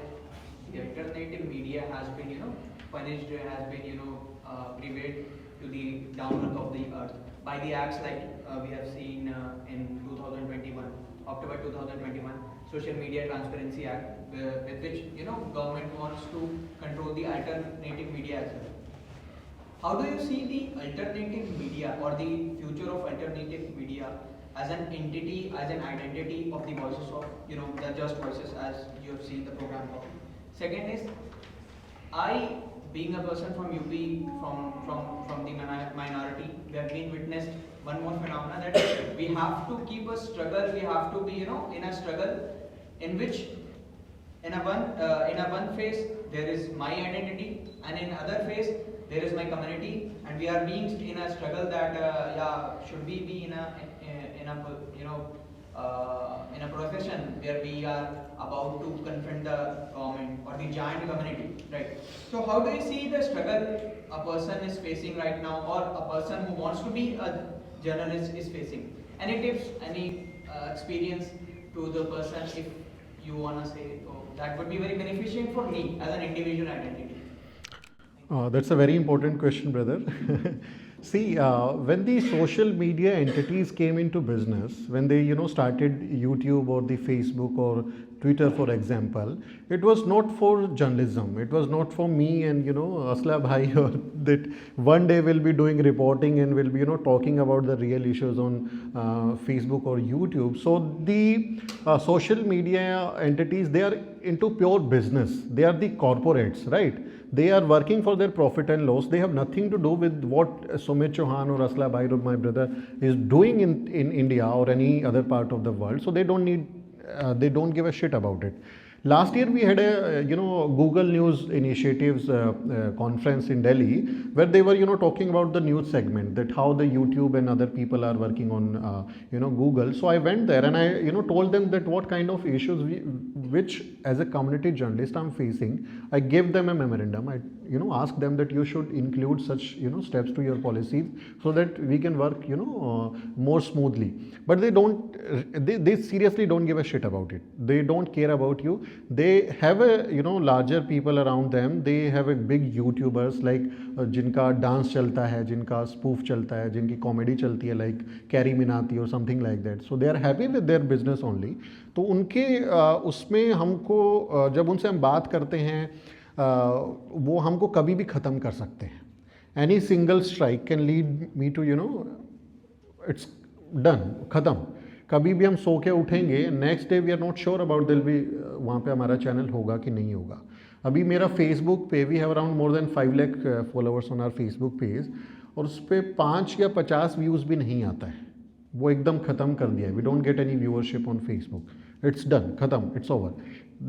the alternative media has been, punished, has been, prevailed to the downward of the earth by the acts like we have seen in 2021, October 2021, Social Media Transparency Act, with which government wants to control the alternative media as well. How do you see the alternative media or the future of alternative media as an entity, as an identity of the voices of the just voices, as you have seen the program of? Second is, I, being a person from UP, from the minority, we have been witnessed one more phenomenon that we have to keep a struggle. We have to be in a struggle in which in a one phase there is my identity, and in other phase there is my community, and we are being in a struggle that should we be in a profession where we are about to confront the government or the giant community, right? So how do you see the struggle a person is facing right now, or a person who wants to be a journalist is facing? Any tips, any experience to the person, if you wanna say? So that would be very beneficial for me as an individual identity. That's a very important question, brother. See, when the social media entities came into business, when they started YouTube or the Facebook or Twitter, for example, it was not for journalism. It was not for me and Asla Bhai, or that one day we'll be doing reporting and we'll be talking about the real issues on Facebook or YouTube. So the social media entities, they are into pure business. They are the corporates, right? They are working for their profit and loss. They have nothing to do with what Sumit Chauhan or Asla Bhai, or my brother, is doing in India or any other part of the world. So they don't need, they don't give a shit about it. Last year we had a Google News Initiatives conference in Delhi, where they were talking about the news segment, that how the YouTube and other people are working on Google. So I went there and I told them that what kind of issues which as a community journalist I'm facing. I gave them a memorandum. I asked them that you should include such steps to your policies so that we can work more smoothly. But they don't, they seriously don't give a shit about it. They don't care about you. They have a larger people around them. They have a big YouTubers like जिनका dance चलता है, जिनका spoof चलता है, जिनकी comedy चलती है, like Carrie Minati or something like that. So they are happy with their business only. तो उनके उसमें हमको जब उनसे हम बात करते हैं वो हमको कभी भी ख़त्म कर सकते हैं. Any single strike can lead me to it's done, ख़त्म. कभी भी हम सो के उठेंगे, next day we are not sure about दिल भी वहाँ पे हमारा चैनल होगा कि नहीं होगा. अभी मेरा फेसबुक पे we have around more than 5 lakh followers on our Facebook page, और उस पर 5 या 50 व्यूज़ भी नहीं आता है. वो एकदम ख़त्म कर दिया है. We don't get any viewership on Facebook. It's done, ख़त्म, it's over.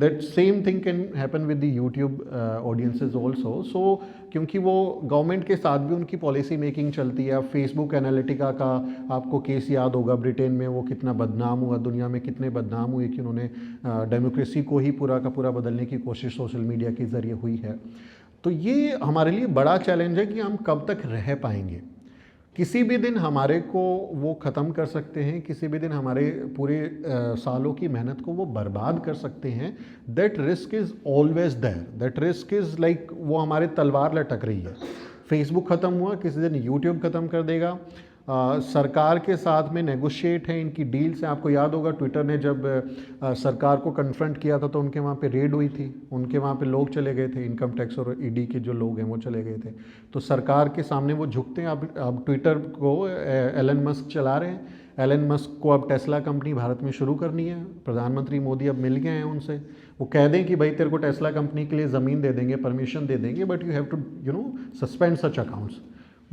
That same thing can happen with the YouTube audiences also. So क्योंकि वो गवर्नमेंट के साथ भी उनकी पॉलिसी मेकिंग चलती है. अब फेसबुक एनालिटिका का आपको केस याद होगा, ब्रिटेन में वो कितना बदनाम हुआ, दुनिया में कितने बदनाम हुए कि उन्होंने डेमोक्रेसी को ही पूरा का पूरा बदलने की कोशिश सोशल मीडिया के ज़रिए हुई है. तो ये हमारे लिए बड़ा चैलेंज है कि हम कब तक रह पाएंगे. किसी भी दिन हमारे को वो ख़त्म कर सकते हैं, किसी भी दिन हमारे पूरे सालों की मेहनत को वो बर्बाद कर सकते हैं. That risk is always there. That risk is like वो हमारे तलवार लटक रही है. फेसबुक ख़त्म हुआ, किसी दिन यूट्यूब ख़त्म कर देगा. सरकार के साथ में नेगोशिएट है, इनकी डील से. आपको याद होगा ट्विटर ने जब सरकार को कन्फ्रंट किया था तो उनके वहाँ पे रेड हुई थी, उनके वहाँ पे लोग चले गए थे, इनकम टैक्स और ईडी के जो लोग हैं वो चले गए थे. तो सरकार के सामने वो झुकते हैं. अब ट्विटर को एलन मस्क चला रहे हैं. एलन मस्क को अब टेस्ला कंपनी भारत में शुरू करनी है. प्रधानमंत्री मोदी अब मिल गए हैं उनसे. वो कह दें कि भाई तेरे को टेस्ला कंपनी के लिए ज़मीन दे देंगे, परमिशन दे देंगे, but you have to suspend such accounts.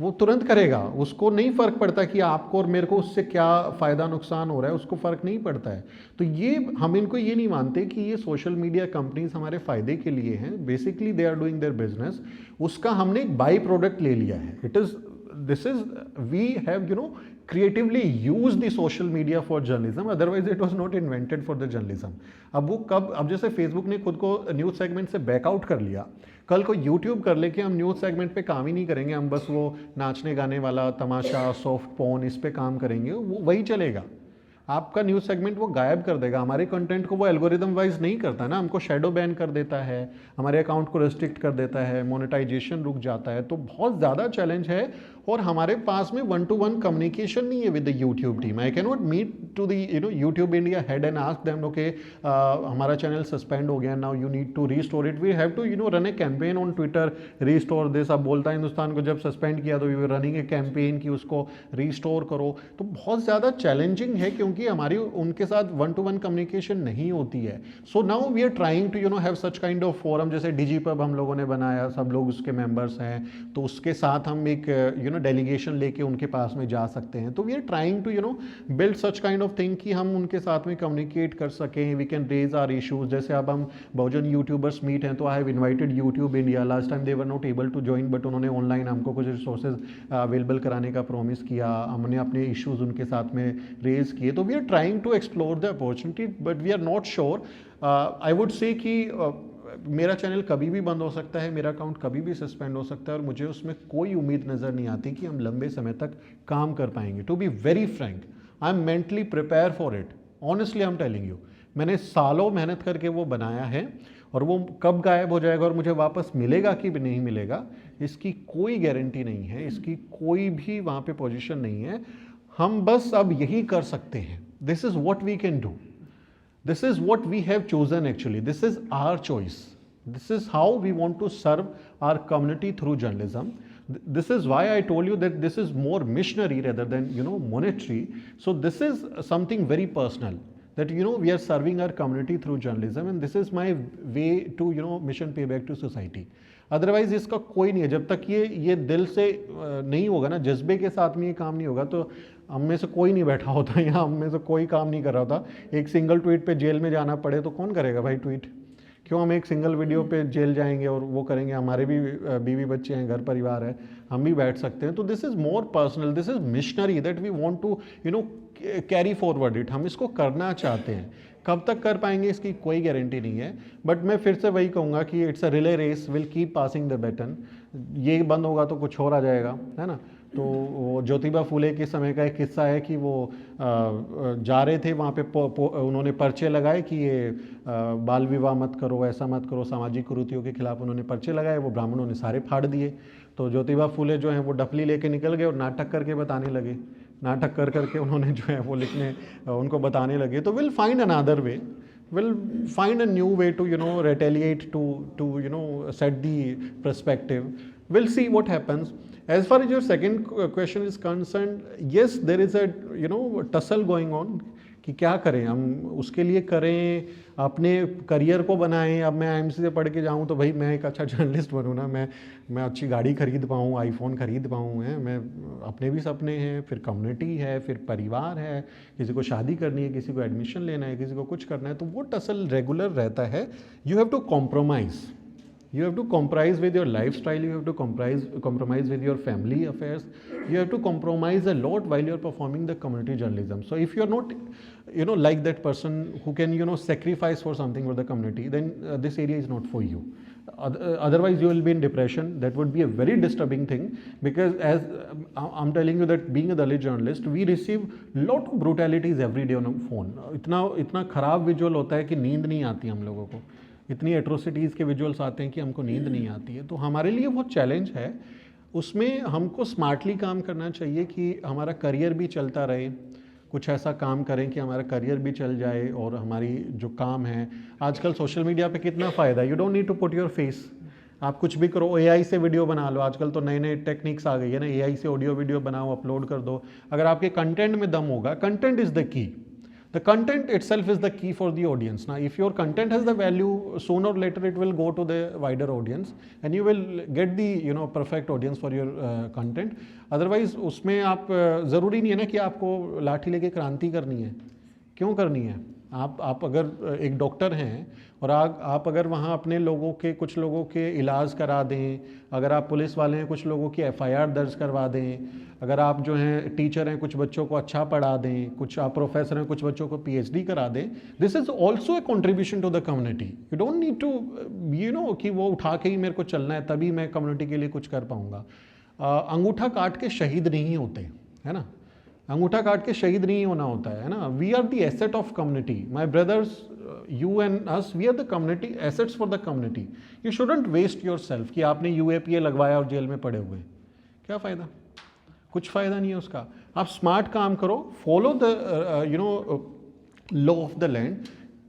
वो तुरंत करेगा. उसको नहीं फ़र्क पड़ता कि आपको और मेरे को उससे क्या फ़ायदा नुकसान हो रहा है, उसको फ़र्क नहीं पड़ता है. तो ये हम इनको ये नहीं मानते कि ये सोशल मीडिया कंपनीज हमारे फ़ायदे के लिए हैं. Basically they are doing their business. उसका हमने एक बाई प्रोडक्ट ले लिया है. This is we have creatively use the social media for journalism, otherwise it was not invented for the journalism. अब जैसे फेसबुक ने खुद को न्यूज़ सेगमेंट से बैकआउट कर लिया, कल को यूट्यूब कर ले कि हम न्यूज़ सेगमेंट पे काम ही नहीं करेंगे, हम बस वो नाचने गाने वाला तमाशा, सॉफ्ट पोन, इस पे काम करेंगे, वो वही चलेगा. आपका न्यूज़ सेगमेंट वो गायब कर देगा. हमारे कंटेंट को वो एल्गोरिदम वाइज नहीं करता ना, हमको शैडो बैन कर देता है, हमारे अकाउंट को रिस्ट्रिक्ट कर देता है, मोनेटाइजेशन रुक जाता है. तो बहुत ज़्यादा चैलेंज है. और हमारे पास में 1-to-1 कम्युनिकेशन नहीं है with the YouTube team. I can not meet to the YouTube India head and ask them okay हमारा चैनल सस्पेंड हो गया, now you need to restore it. We have to run a campaign on Twitter, restore this. अब बोलता हिंदुस्तान को जब suspend किया तो we were running a campaign कि उसको रीस्टोर करो. तो बहुत ज़्यादा चैलेंजिंग है क्योंकि हमारी उनके साथ 1-to-1 कम्युनिकेशन नहीं होती है. So now we are trying to have such kind of forum, जैसे डिजीपब हम लोगों ने बनाया, सब लोग उसके मेंबर्स हैं, तो उसके साथ हम एक डेलीगेशन लेके उनके पास में जा सकते हैं. तो we are trying to build such kind of thing कि हम उनके साथ में कम्युनिकेट कर सकें. We can raise our issues. जैसे अब हम बहुजन यूट्यूबर्स मीट हैं, तो I have invited YouTube India. Last time they were not able to join, but उन्होंने ऑनलाइन हमको कुछ रिसोर्सेज अवेलेबल कराने का प्रॉमिस किया. हमने अपने इश्यूज उनके साथ में रेज किए. तो we are trying to explore the opportunity, but we are not sure. I would say कि मेरा चैनल कभी भी बंद हो सकता है, मेरा अकाउंट कभी भी सस्पेंड हो सकता है, और मुझे उसमें कोई उम्मीद नज़र नहीं आती कि हम लंबे समय तक काम कर पाएंगे. To be very frank, I am mentally prepare for it. Honestly I am telling you, मैंने सालों मेहनत करके वो बनाया है, और वो कब गायब हो जाएगा और मुझे वापस मिलेगा कि भी नहीं मिलेगा, इसकी कोई गारंटी नहीं है, इसकी कोई भी वहाँ पे पोजीशन नहीं है. हम बस अब यही कर सकते हैं. This is what we can do. This is what we have chosen actually. This is our choice. This is how we want to serve our community through journalism. This is why I told you that this is more missionary rather than monetary. So this is something very personal, that we are serving our community through journalism, and this is my way to mission pay back to society. Otherwise इसका कोई नहीं है. जब तक ये दिल से नहीं होगा ना, जज्बे के साथ में ये काम नहीं होगा, तो हम में से कोई नहीं बैठा होता या हम में से कोई काम नहीं कर रहा होता. एक सिंगल ट्वीट पे जेल में जाना पड़े तो कौन करेगा भाई ट्वीट? क्यों हम एक सिंगल वीडियो पे जेल जाएंगे और वो करेंगे? हमारे भी बीवी बच्चे हैं, घर परिवार है, हम भी बैठ सकते हैं. तो this is more personal, this is missionary, that we want to carry forward it. हम इसको करना चाहते हैं. कब तक कर पाएंगे इसकी कोई गारंटी नहीं है. बट मैं फिर से वही कहूँगा कि it's a relay race, will keep passing the baton. ये बंद होगा तो कुछ और आ जाएगा, है ना. तो ज्योतिबा फूले के समय का एक किस्सा है कि वो जा रहे थे वहाँ पे, उन्होंने पर्चे लगाए कि ये बाल विवाह मत करो, ऐसा मत करो, सामाजिक कुरीतियों के खिलाफ उन्होंने पर्चे लगाए. वो ब्राह्मणों ने सारे फाड़ दिए. तो ज्योतिबा फूले जो हैं वो डफली लेके निकल गए और नाटक करके बताने लगे. नाटक कर करके उन्होंने जो है वो लिखने उनको बताने लगे. तो will find another way, will find a new way to retaliate, to set the perspective. We'll see what happens. As far as your second question is concerned, yes, there is a tussle going on कि क्या करें हम, उसके लिए करें, अपने career को बनाएं. अब मैं IMC से पढ़ के जाऊं तो भाई मैं एक अच्छा जर्नलिस्ट बनूं ना, मैं अच्छी गाड़ी खरीद पाऊं, आईफोन खरीद पाऊं. मैं अपने भी सपने हैं, फिर कम्युनिटी है, फिर परिवार है, किसी को शादी करनी है, किसी को एडमिशन लेना है, किसी को कुछ करना है. तो वो टसल रेगुलर रहता है. You have to compromise. You have to compromise with your lifestyle, you have to compromise with your family affairs, you have to compromise a lot while you're performing the community journalism. So if you're not like that person who can sacrifice for something for the community, then this area is not for you. Otherwise you will be in depression. That would be a very disturbing thing, because as I'm telling you that being a Dalit journalist, we receive lot of brutalities every day on phone. इतना खराब visual होता है कि नींद नहीं आती हम लोगों को, इतनी एट्रोसिटीज़ के विजुअल्स आते हैं कि हमको नींद नहीं आती है. तो हमारे लिए वो चैलेंज है, उसमें हमको स्मार्टली काम करना चाहिए कि हमारा करियर भी चलता रहे. कुछ ऐसा काम करें कि हमारा करियर भी चल जाए और हमारी जो काम है. आजकल सोशल मीडिया पे कितना फ़ायदा है. You don't need to put your face, आप कुछ भी करो, एआई से वीडियो बना लो. आजकल तो नए नए टेक्निक्स आ गई है ना, एआई से ऑडियो वीडियो बनाओ, अपलोड कर दो. अगर आपके कंटेंट में दम होगा, content is the key. The content itself is the key for the audience. Now, if your content has the value, sooner or later it will go to the wider audience, and you will get the perfect audience for your content. Otherwise, उसमें आप ज़रूरी नहीं है ना कि आपको लाठी लेके क्रांति करनी है. क्यों करनी है? आप अगर एक डॉक्टर हैं और आप अगर वहाँ अपने लोगों के, कुछ लोगों के इलाज करा दें, अगर आप पुलिस वाले हैं कुछ लोगों की एफआईआर दर्ज करवा दें, अगर आप जो हैं टीचर हैं कुछ बच्चों को अच्छा पढ़ा दें, कुछ आप प्रोफेसर हैं कुछ बच्चों को पीएचडी करा दें, this is also a contribution to the community. You don't need to कि वो उठा के ही मेरे को चलना है तभी मैं कम्युनिटी के लिए कुछ कर पाऊँगा. अंगूठा काट के शहीद नहीं होते, है ना. अंगूठा काट के शहीद नहीं होना होता है ना. We are the asset of community. My brothers, you and us, we are the community, assets for the community. You shouldn't waste yourself कि आपने यूएपीए लगवाया और जेल में पड़े हुए. क्या फ़ायदा? कुछ फ़ायदा नहीं है उसका. आप स्मार्ट काम करो, follow the law of the land,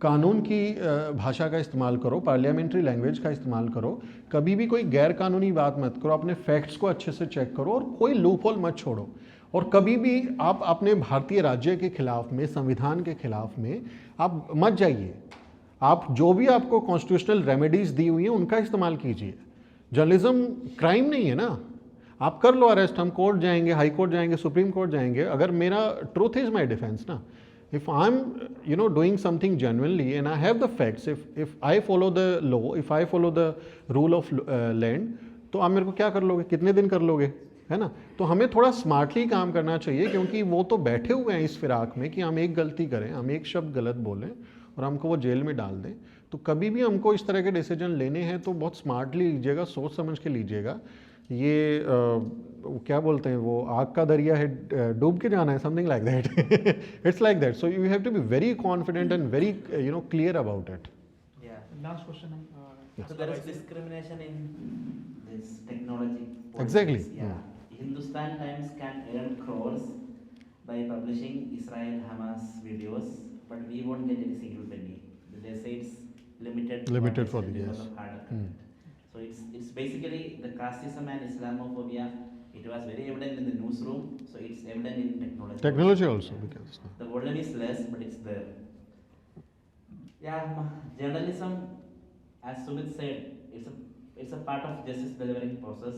कानून की भाषा का इस्तेमाल करो, पार्लियामेंट्री लैंग्वेज का इस्तेमाल करो. कभी भी कोई गैर कानूनी बात मत करो, अपने फैक्ट्स को अच्छे से चेक करो और कोई लूप होल मत छोड़ो. और कभी भी आप अपने भारतीय राज्य के खिलाफ में, संविधान के खिलाफ में आप मत जाइए. आप जो भी आपको कॉन्स्टिट्यूशनल रेमेडीज़ दी हुई हैं उनका इस्तेमाल कीजिए. जर्नलिज्म क्राइम नहीं है ना. आप कर लो अरेस्ट, हम कोर्ट जाएंगे, हाई कोर्ट जाएंगे, सुप्रीम कोर्ट जाएंगे. अगर मेरा ट्रूथ इज़ माई डिफेंस ना. If I'm doing something genuinely and I have the facts, if I follow the law, if I follow the rule of land, तो आप मेरे को क्या कर लोगे, कितने दिन कर लोगे, है ना. तो हमें थोड़ा स्मार्टली काम करना चाहिए, क्योंकि वो तो बैठे हुए हैं इस फिराक में कि हम एक गलती करें, हम एक शब्द गलत बोलें और हमको वो जेल में डाल दें. तो कभी भी हमको इस तरह के डिसीजन लेने हैं तो बहुत स्मार्टली लीजिएगा, सोच समझ के लीजिएगा. ये क्या बोलते हैं, वो आग का दरिया है, डूब के जाना है, something like that. It's like that. So you have to be very confident and very clear about it. Yeah. Last question हम So there is discrimination in this technology. Exactly. Yeah. Hindustan Times can earn crores by publishing Israel-Hamas videos, but we won't get any single penny. They say it's limited. Limited for the, because yes. of harder content. So it's basically the casteism and Islamophobia. It was very evident in the newsroom. So it's evident in technology. Technology also, because The volume is less, but it's there. Yeah, journalism, as Sumit said, it's a part of justice delivering process.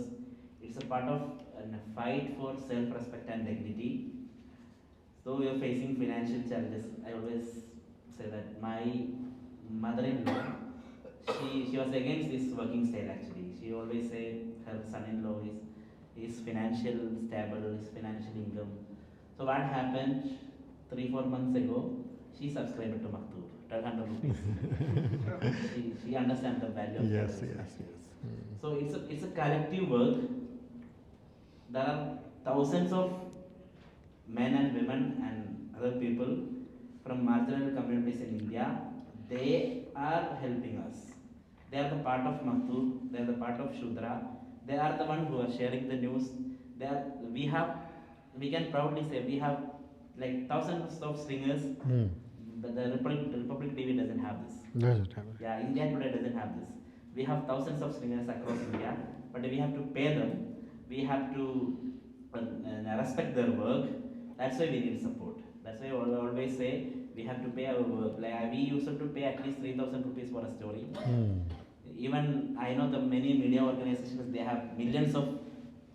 It's a part of a fight for self-respect and dignity. So we are facing financial challenges. I always say that my mother-in-law, she was against this working style actually. She always say her son-in-law is financial stable, is financial income. So what happened 3-4 months ago, she subscribed to Maktub, 1,200 rupees. she understands the value of yes, journalism. yes. So it's a collective work. There are thousands of men and women and other people from marginal communities in India. They are helping us. They are the part of Maktub. They are the part of Shudra. They are the one who are sharing the news. We can proudly say we have like thousands of singers. But the Republic TV doesn't have this. Doesn't have it. Yeah, India Today doesn't have this. We have thousands of singers across India, but we have to pay them. We have to respect their work. That's why we need support. That's why I always say we have to pay our work. Like we used to pay at least 3,000 rupees for a story. Even I know the many media organizations, they have millions of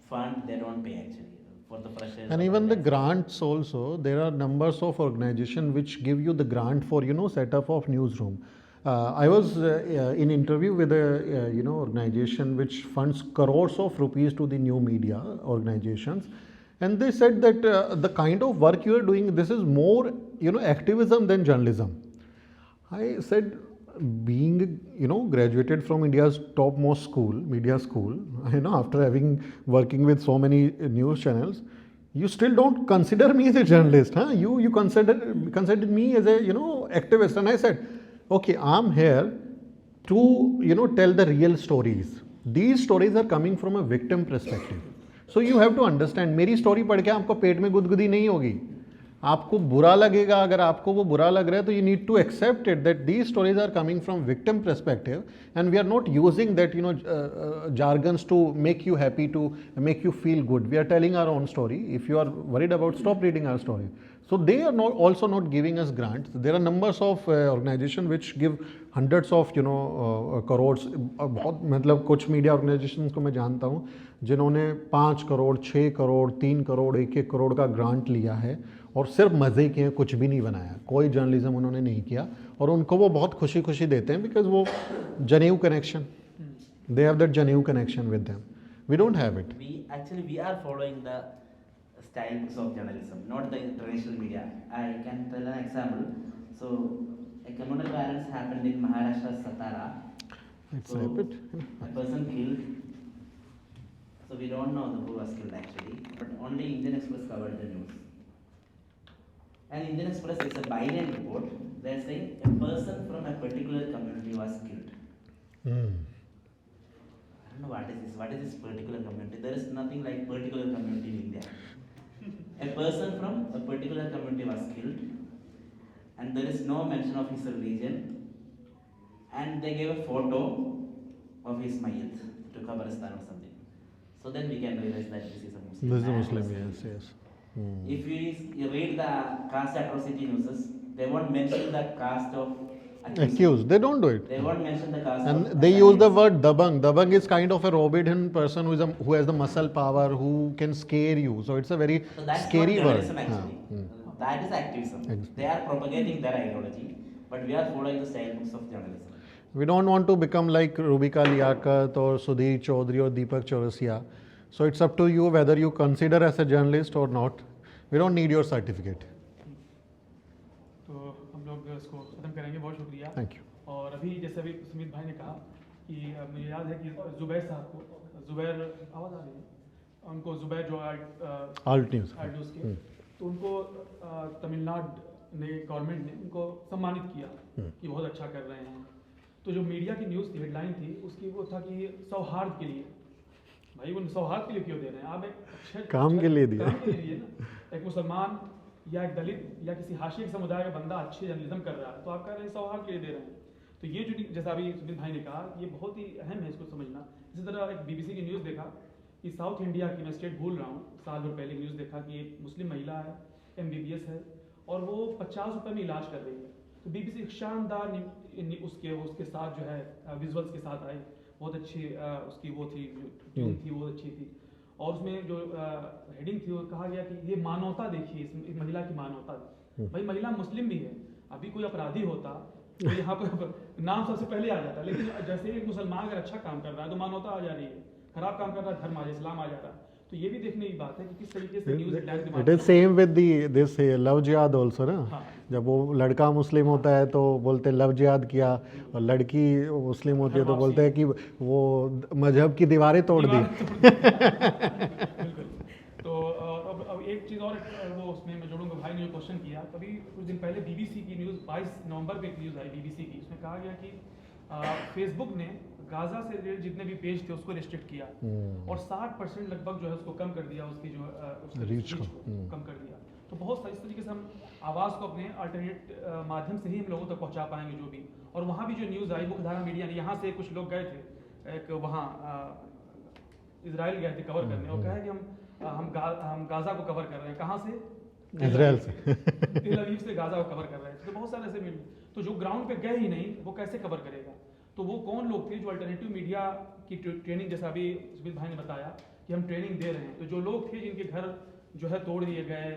funds, they don't pay actually for the freshers. And even the grants also, there are numbers of organizations which give you the grant for setup of newsroom. I was in interview with a organization which funds crores of rupees to the new media organizations, and they said that the kind of work you are doing, this is more activism than journalism. I said, being, you know, graduated from India's topmost school, media school, you know, after having working with so many news channels, you still don't consider me as a journalist, huh? You considered me as a, you know, activist, and I said, okay, I'm here to, you know, tell the real stories. These stories are coming from a victim perspective. So you have to understand, मेरी story पढ़ के आपको पेट में गुदगुदी नहीं होगी, आपको बुरा लगेगा. अगर आपको वो बुरा लग रहा है तो you need to accept it that these stories are coming from victim perspective and we are not using that, you know, jargons to make you happy, to make you feel good. We are telling our own story. If you are worried about, stop reading our story. So they are not also not giving us grants. There are numbers of organizations which give hundreds of, you know, crores. बहुत मतलब कुछ media organisations को मैं जानता हूँ जिन्होंने 5 करोड़, 6 करोड़, 3 करोड़, 1-1 करोड़ का grant लिया है और सिर्फ मज़े के, कुछ भी नहीं बनाया, कोई जर्नलिज्म उन्होंने नहीं किया और उनको वो बहुत खुशी खुशी देते हैं बिकॉज वो genuine connection, they have that genuine connection with them. We don't have it. We are following the style books of journalism, not the traditional media. I can tell an example. So, a communal violence happened in Maharashtra, Satara. It's So, happened. a person killed. So we don't know who was killed actually, but only Indian Express covered the news. And Indian Express is a binary report. They're saying a person from a particular community was killed. I don't know what is this. What is this particular community? There is nothing like particular community in India. A person from a particular community was killed, and there is no mention of his religion. And they gave a photo of his mayat to Qabristan or something. So then we can realize that this is a Muslim. This is a man Muslim, was yes, killed. yes. Hmm. If you read the caste atrocity news, they won't mention the caste of Accused, they don't do it. They won't mention the caste And of they use the assassins. word dabang. Dabang is kind of a Robin person who has the muscle power, who can scare you. So it's a very So that's scary not word. journalism actually. That is activism. Ex- They are propagating their ideology, but we are following the style books of journalism. We don't want to become like Rubika Liaquat or Sudhir Chaudhary or Deepak Chaurasia. So it's up to you whether you consider as a journalist or not. We don't need your certificate. तो हम लोग इसको ख़त्म करेंगे. बहुत शुक्रिया. Thank you. और अभी जैसे अभी सुमित भाई ने कहा कि मुझे याद है कि जुबैर साहब को, जुबैर आवाज़ आ रही है, उनको जुबैर जो Alt news. आर्ट न्यूज़ के, तो उनको तमिलनाडु ने, गवर्नमेंट ने उनको सम्मानित किया कि बहुत अच्छा कर रहे हैं. तो जो मीडिया की न्यूज़ थी, हेडलाइन थी उसकी, वो था कि सौहार्द के लिए. भाई वो सौहार्द के लिए क्यों दे रहे हैं आप? एक अच्छे काम के लिए दिया. काम के लिए दिए ना. एक मुसलमान या एक दलित या किसी हाशिए के समुदाय का बंदा अच्छे जर्नलिज्म कर रहा है तो आप कह रहे हैं सौहार्द के लिए दे रहे हैं. तो ये जो जैसा अभी सुमित भाई ने कहा, ये बहुत ही अहम है इसको समझना. इसी तरह एक BBC की न्यूज़ देखा कि साउथ इंडिया की, मैं स्टेट भूल रहा हूँ, साल भर पहले न्यूज़ देखा कि एक मुस्लिम महिला है, MBBS है और वो 50 रुपये में इलाज कर रही है. तो BBC एक शानदार उसके साथ जो है विजुअल्स के साथ आई, बहुत अच्छी उसकी वो थी, ट्यून थी, वो अच्छी थी. और उसमें जो हेडिंग थी वो कहा गया कि ये मानवता देखिए, इस महिला की मानवता. भाई महिला मुस्लिम भी है. अभी कोई अपराधी होता तो यहाँ पर नाम सबसे पहले आ जाता, लेकिन जैसे एक मुसलमान अगर अच्छा काम कर रहा है तो मानवता आ जा रही है, खराब काम कर रहा है धर्म आ, इस्लाम आ जा रहा है. तो ये भी देखने की बात है कि किस तरीके से news. It is same with this love jihad also ना. हाँ. जब वो लड़का मुस्लिम होता है तो बोलते हैं लव जिहाद किया, और लड़की मुस्लिम होती है तो बोलते हैं कि वो मजहब की दीवारें तोड़ दी. बिल्कुल. तो अब एक चीज़ और वो उसमें मैं जोड़ूंगा. भाई ने जो क्वेश्चन किया, तभी कुछ दिन पहले BBC की न्यूज़ 22 नवंबर पे एक न्यूज़ आई BBC की. उसमें कहा गया कि फेसबुक ने गाजा से रिलेटेड जितने भी पेज थे उसको रिस्ट्रिक्ट किया और 60% लगभग जो है उसको कम कर दिया, उसकी जो रीच को कम कर दिया. तो बहुत सारी इस तरीके से हम आवाज़ को अपने अल्टरनेट माध्यम से ही हम लोगों तक पहुंचा पाएंगे जो भी. और वहाँ भी जो न्यूज़ आई मुख्यधारा मीडिया ने, यहाँ से कुछ लोग गए थे, एक वहाँ इजराइल गए थे कवर करने, और कहा कि हम गाज़ा को कवर कर रहे हैं. कहाँ से? इजराइल से. तेल अवीव से गाज़ा को कवर कर रहे हैं. तो बहुत सारे ऐसे तो जो ग्राउंड पे गए ही नहीं वो कैसे कवर करेगा? तो वो कौन लोग थे जो अल्टरनेटिव मीडिया की ट्रेनिंग, जैसा अभी सुमित भाई ने बताया कि हम ट्रेनिंग दे रहे हैं, तो जो लोग थे जिनके घर जो है तोड़ दिए गए,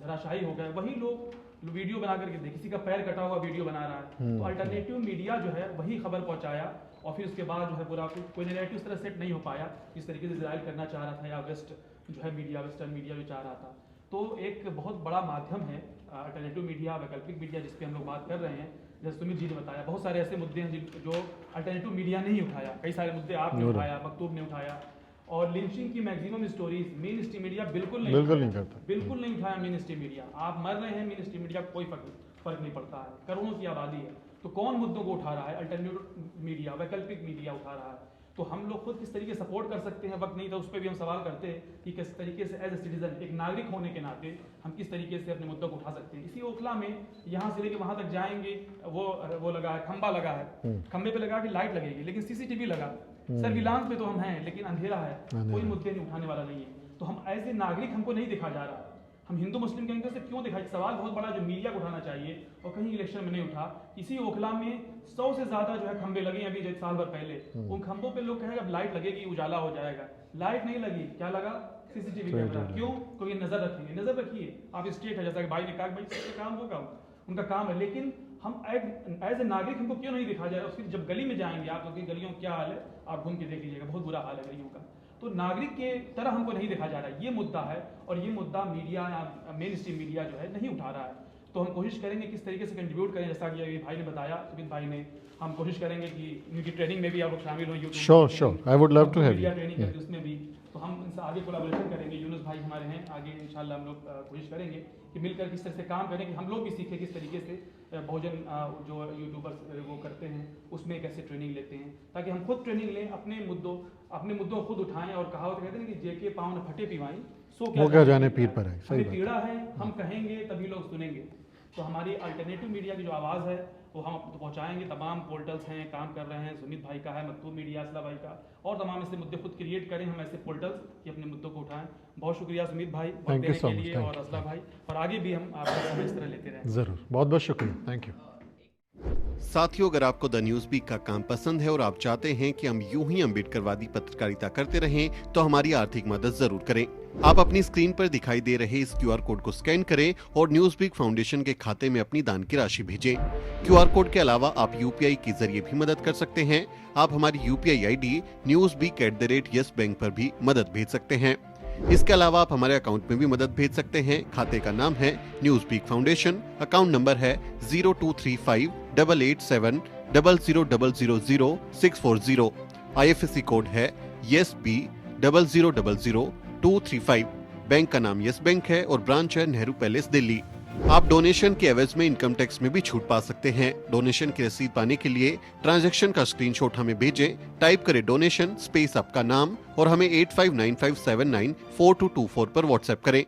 धराशायी हो गए, वही लोग वीडियो बना करके दे, किसी का पैर कटा हुआ वीडियो बना रहा है. तो अल्टरनेटिव मीडिया जो है वही खबर पहुंचाया और फिर उसके बाद जो है पूरा कोई नैरेटिव इस तरह सेट नहीं हो पाया जिस तरीके से इजराइल करना चाह रहा था या वेस्ट जो है मीडिया, वेस्टर्न मीडिया जो चाह रहा था. तो एक बहुत बड़ा माध्यम है अल्टरनेटिव मीडिया, वैकल्पिक मीडिया, जिस पे हम लोग बात कर रहे हैं. जैसे सुमित जी ने बताया, बहुत सारे ऐसे मुद्दे हैं जो अल्टरनेटिव मीडिया नहीं उठाया। कई सारे मुद्दे आपने उठाया, मकतूब ने उठाया, और लिंचिंग की maximum stories main stream media बिल्कुल नहीं करता, बिल्कुल नहीं उठाया मेन स्ट्रीम मीडिया। आप मर रहे हैं, मेन स्ट्रीम मीडिया को कोई फर्क नहीं पड़ता है, करोड़ों की आबादी है, तो कौन मुद्दों को उठा रहा है? अल्टरनेटिव मीडिया, वैकल्पिक मीडिया उठा रहा है। तो हम लोग खुद किस तरीके से सपोर्ट कर सकते हैं, वक्त नहीं था उस पर भी हम सवाल करते हैं कि किस तरीके से एज ए सिटीजन, एक नागरिक होने के नाते हम किस तरीके से अपने मुद्दों को उठा सकते हैं। इसी ओखला में यहाँ से लेके वहाँ तक जाएंगे, वो लगा है, खंबा लगा है, खंबे पे लगा कि लाइट लगेगी, लेकिन सीसीटीवी लगा, सर्विलांस पे तो हम हैं, लेकिन अंधेरा है, कोई मुद्दे नहीं उठाने वाला नहीं है। तो हम एज ए नागरिक हमको नहीं दिखा जा रहा है, हम हिंदू मुस्लिम के अंदर से क्यों दिखाई? सवाल बहुत बड़ा जो मीडिया को उठाना चाहिए, और कहीं इलेक्शन में नहीं उठा। इसी ओखला में 100 से ज्यादा जो है खंबे लगे अभी जो साल भर पहले, उन खंबों पे लोग कहेंगे अब लाइट लगेगी, उजाला हो जाएगा। लाइट नहीं लगी, क्या लगा? CCTV camera. क्यों? क्योंकि नजर रखेंगे। नजर रखिए, आप स्टेट है, जैसा कि भाई ने कहा, भाई सबका काम होगा, उनका काम है, लेकिन हम एज ए नागरिक हमको क्यों नहीं दिखा जाएगा? फिर जब गली में जाएंगे, आप लोग की गलियों क्या हाल है, आप घूम के देख लीजिएगा, बहुत बुरा हाल है गलियों का। तो नागरिक के तरह हमको नहीं देखा जा रहा है, ये मुद्दा है, और ये मुद्दा मीडिया या मेन स्ट्रीम मीडिया जो है नहीं उठा रहा है। तो हम कोशिश करेंगे किस तरीके से कंट्रीब्यूट करें, जैसा कि अभी भाई ने बताया, सुमित भाई ने, हम कोशिश करेंगे कि उनकी ट्रेनिंग में भी आप लोग शामिल हो। Sure, I would love to have you. Training करके उसमें भी, तो हम इनसे आगे कोलैबोरेशन करेंगे। यूनुस भाई हमारे हैं, आगे इंशाल्लाह हम लोग कोशिश करेंगे कि मिलकर किस तरह से काम करें, कि हम लोग भी सीखें किस तरीके से भोजन जो यूट्यूबर्स वो करते हैं उसमें कैसे ट्रेनिंग लेते हैं, ताकि हम खुद ट्रेनिंग लें, अपने मुद्दों को खुद उठाएं। और कहावत कहते हैं कि जेके पाँव न फटे पिवाई, सो क्या जाने पीर पर है। सही पीड़ा है, हम कहेंगे तभी लोग सुनेंगे। तो हमारी अल्टरनेटिव मीडिया की जो आवाज़ है वो हम पहुंचाएंगे। तमाम पोर्टल्स हैं, काम कर रहे हैं, सुमित भाई का है, मकतूब मीडिया, असला भाई का, और तमाम ऐसे मुद्दे खुद क्रिएट करें हम ऐसे पोर्टल्स कि अपने मुद्दों को उठाएं। बहुत शुक्रिया सुमित भाई वक्त देने के लिए, और असला भाई, और आगे भी हम आपका इस तरह लेते रहें। जरूर, बहुत बहुत शुक्रिया, थैंक यू। साथियों, अगर आपको द न्यूज़ वीक का काम पसंद है और आप चाहते हैं कि हम यूं ही अम्बेडकरवादी पत्रकारिता करते रहें, तो हमारी आर्थिक मदद जरूर करें। आप अपनी स्क्रीन पर दिखाई दे रहे इस QR कोड को स्कैन करें और न्यूज़ वीक फाउंडेशन के खाते में अपनी दान की राशि भेजें। QR कोड के अलावा आप UPI के जरिए भी मदद कर सकते हैं। आप हमारी UPI ID newsweek@YesBank पर भी मदद भेज सकते हैं। इसके अलावा आप हमारे अकाउंट में भी मदद भेज सकते हैं। खाते का नाम है News Week Foundation, account number है 02358800000640, IFSC कोड है YesB000235। बैंक का नाम यस बैंक है और ब्रांच है नेहरू पैलेस, दिल्ली। आप डोनेशन के एवज में इनकम टैक्स में भी छूट पा सकते हैं। डोनेशन की रसीद पाने के लिए ट्रांजैक्शन का स्क्रीनशॉट हमें भेजें। टाइप करें डोनेशन स्पेस आपका नाम और हमें 8595794224 पर व्हाट्सएप करें।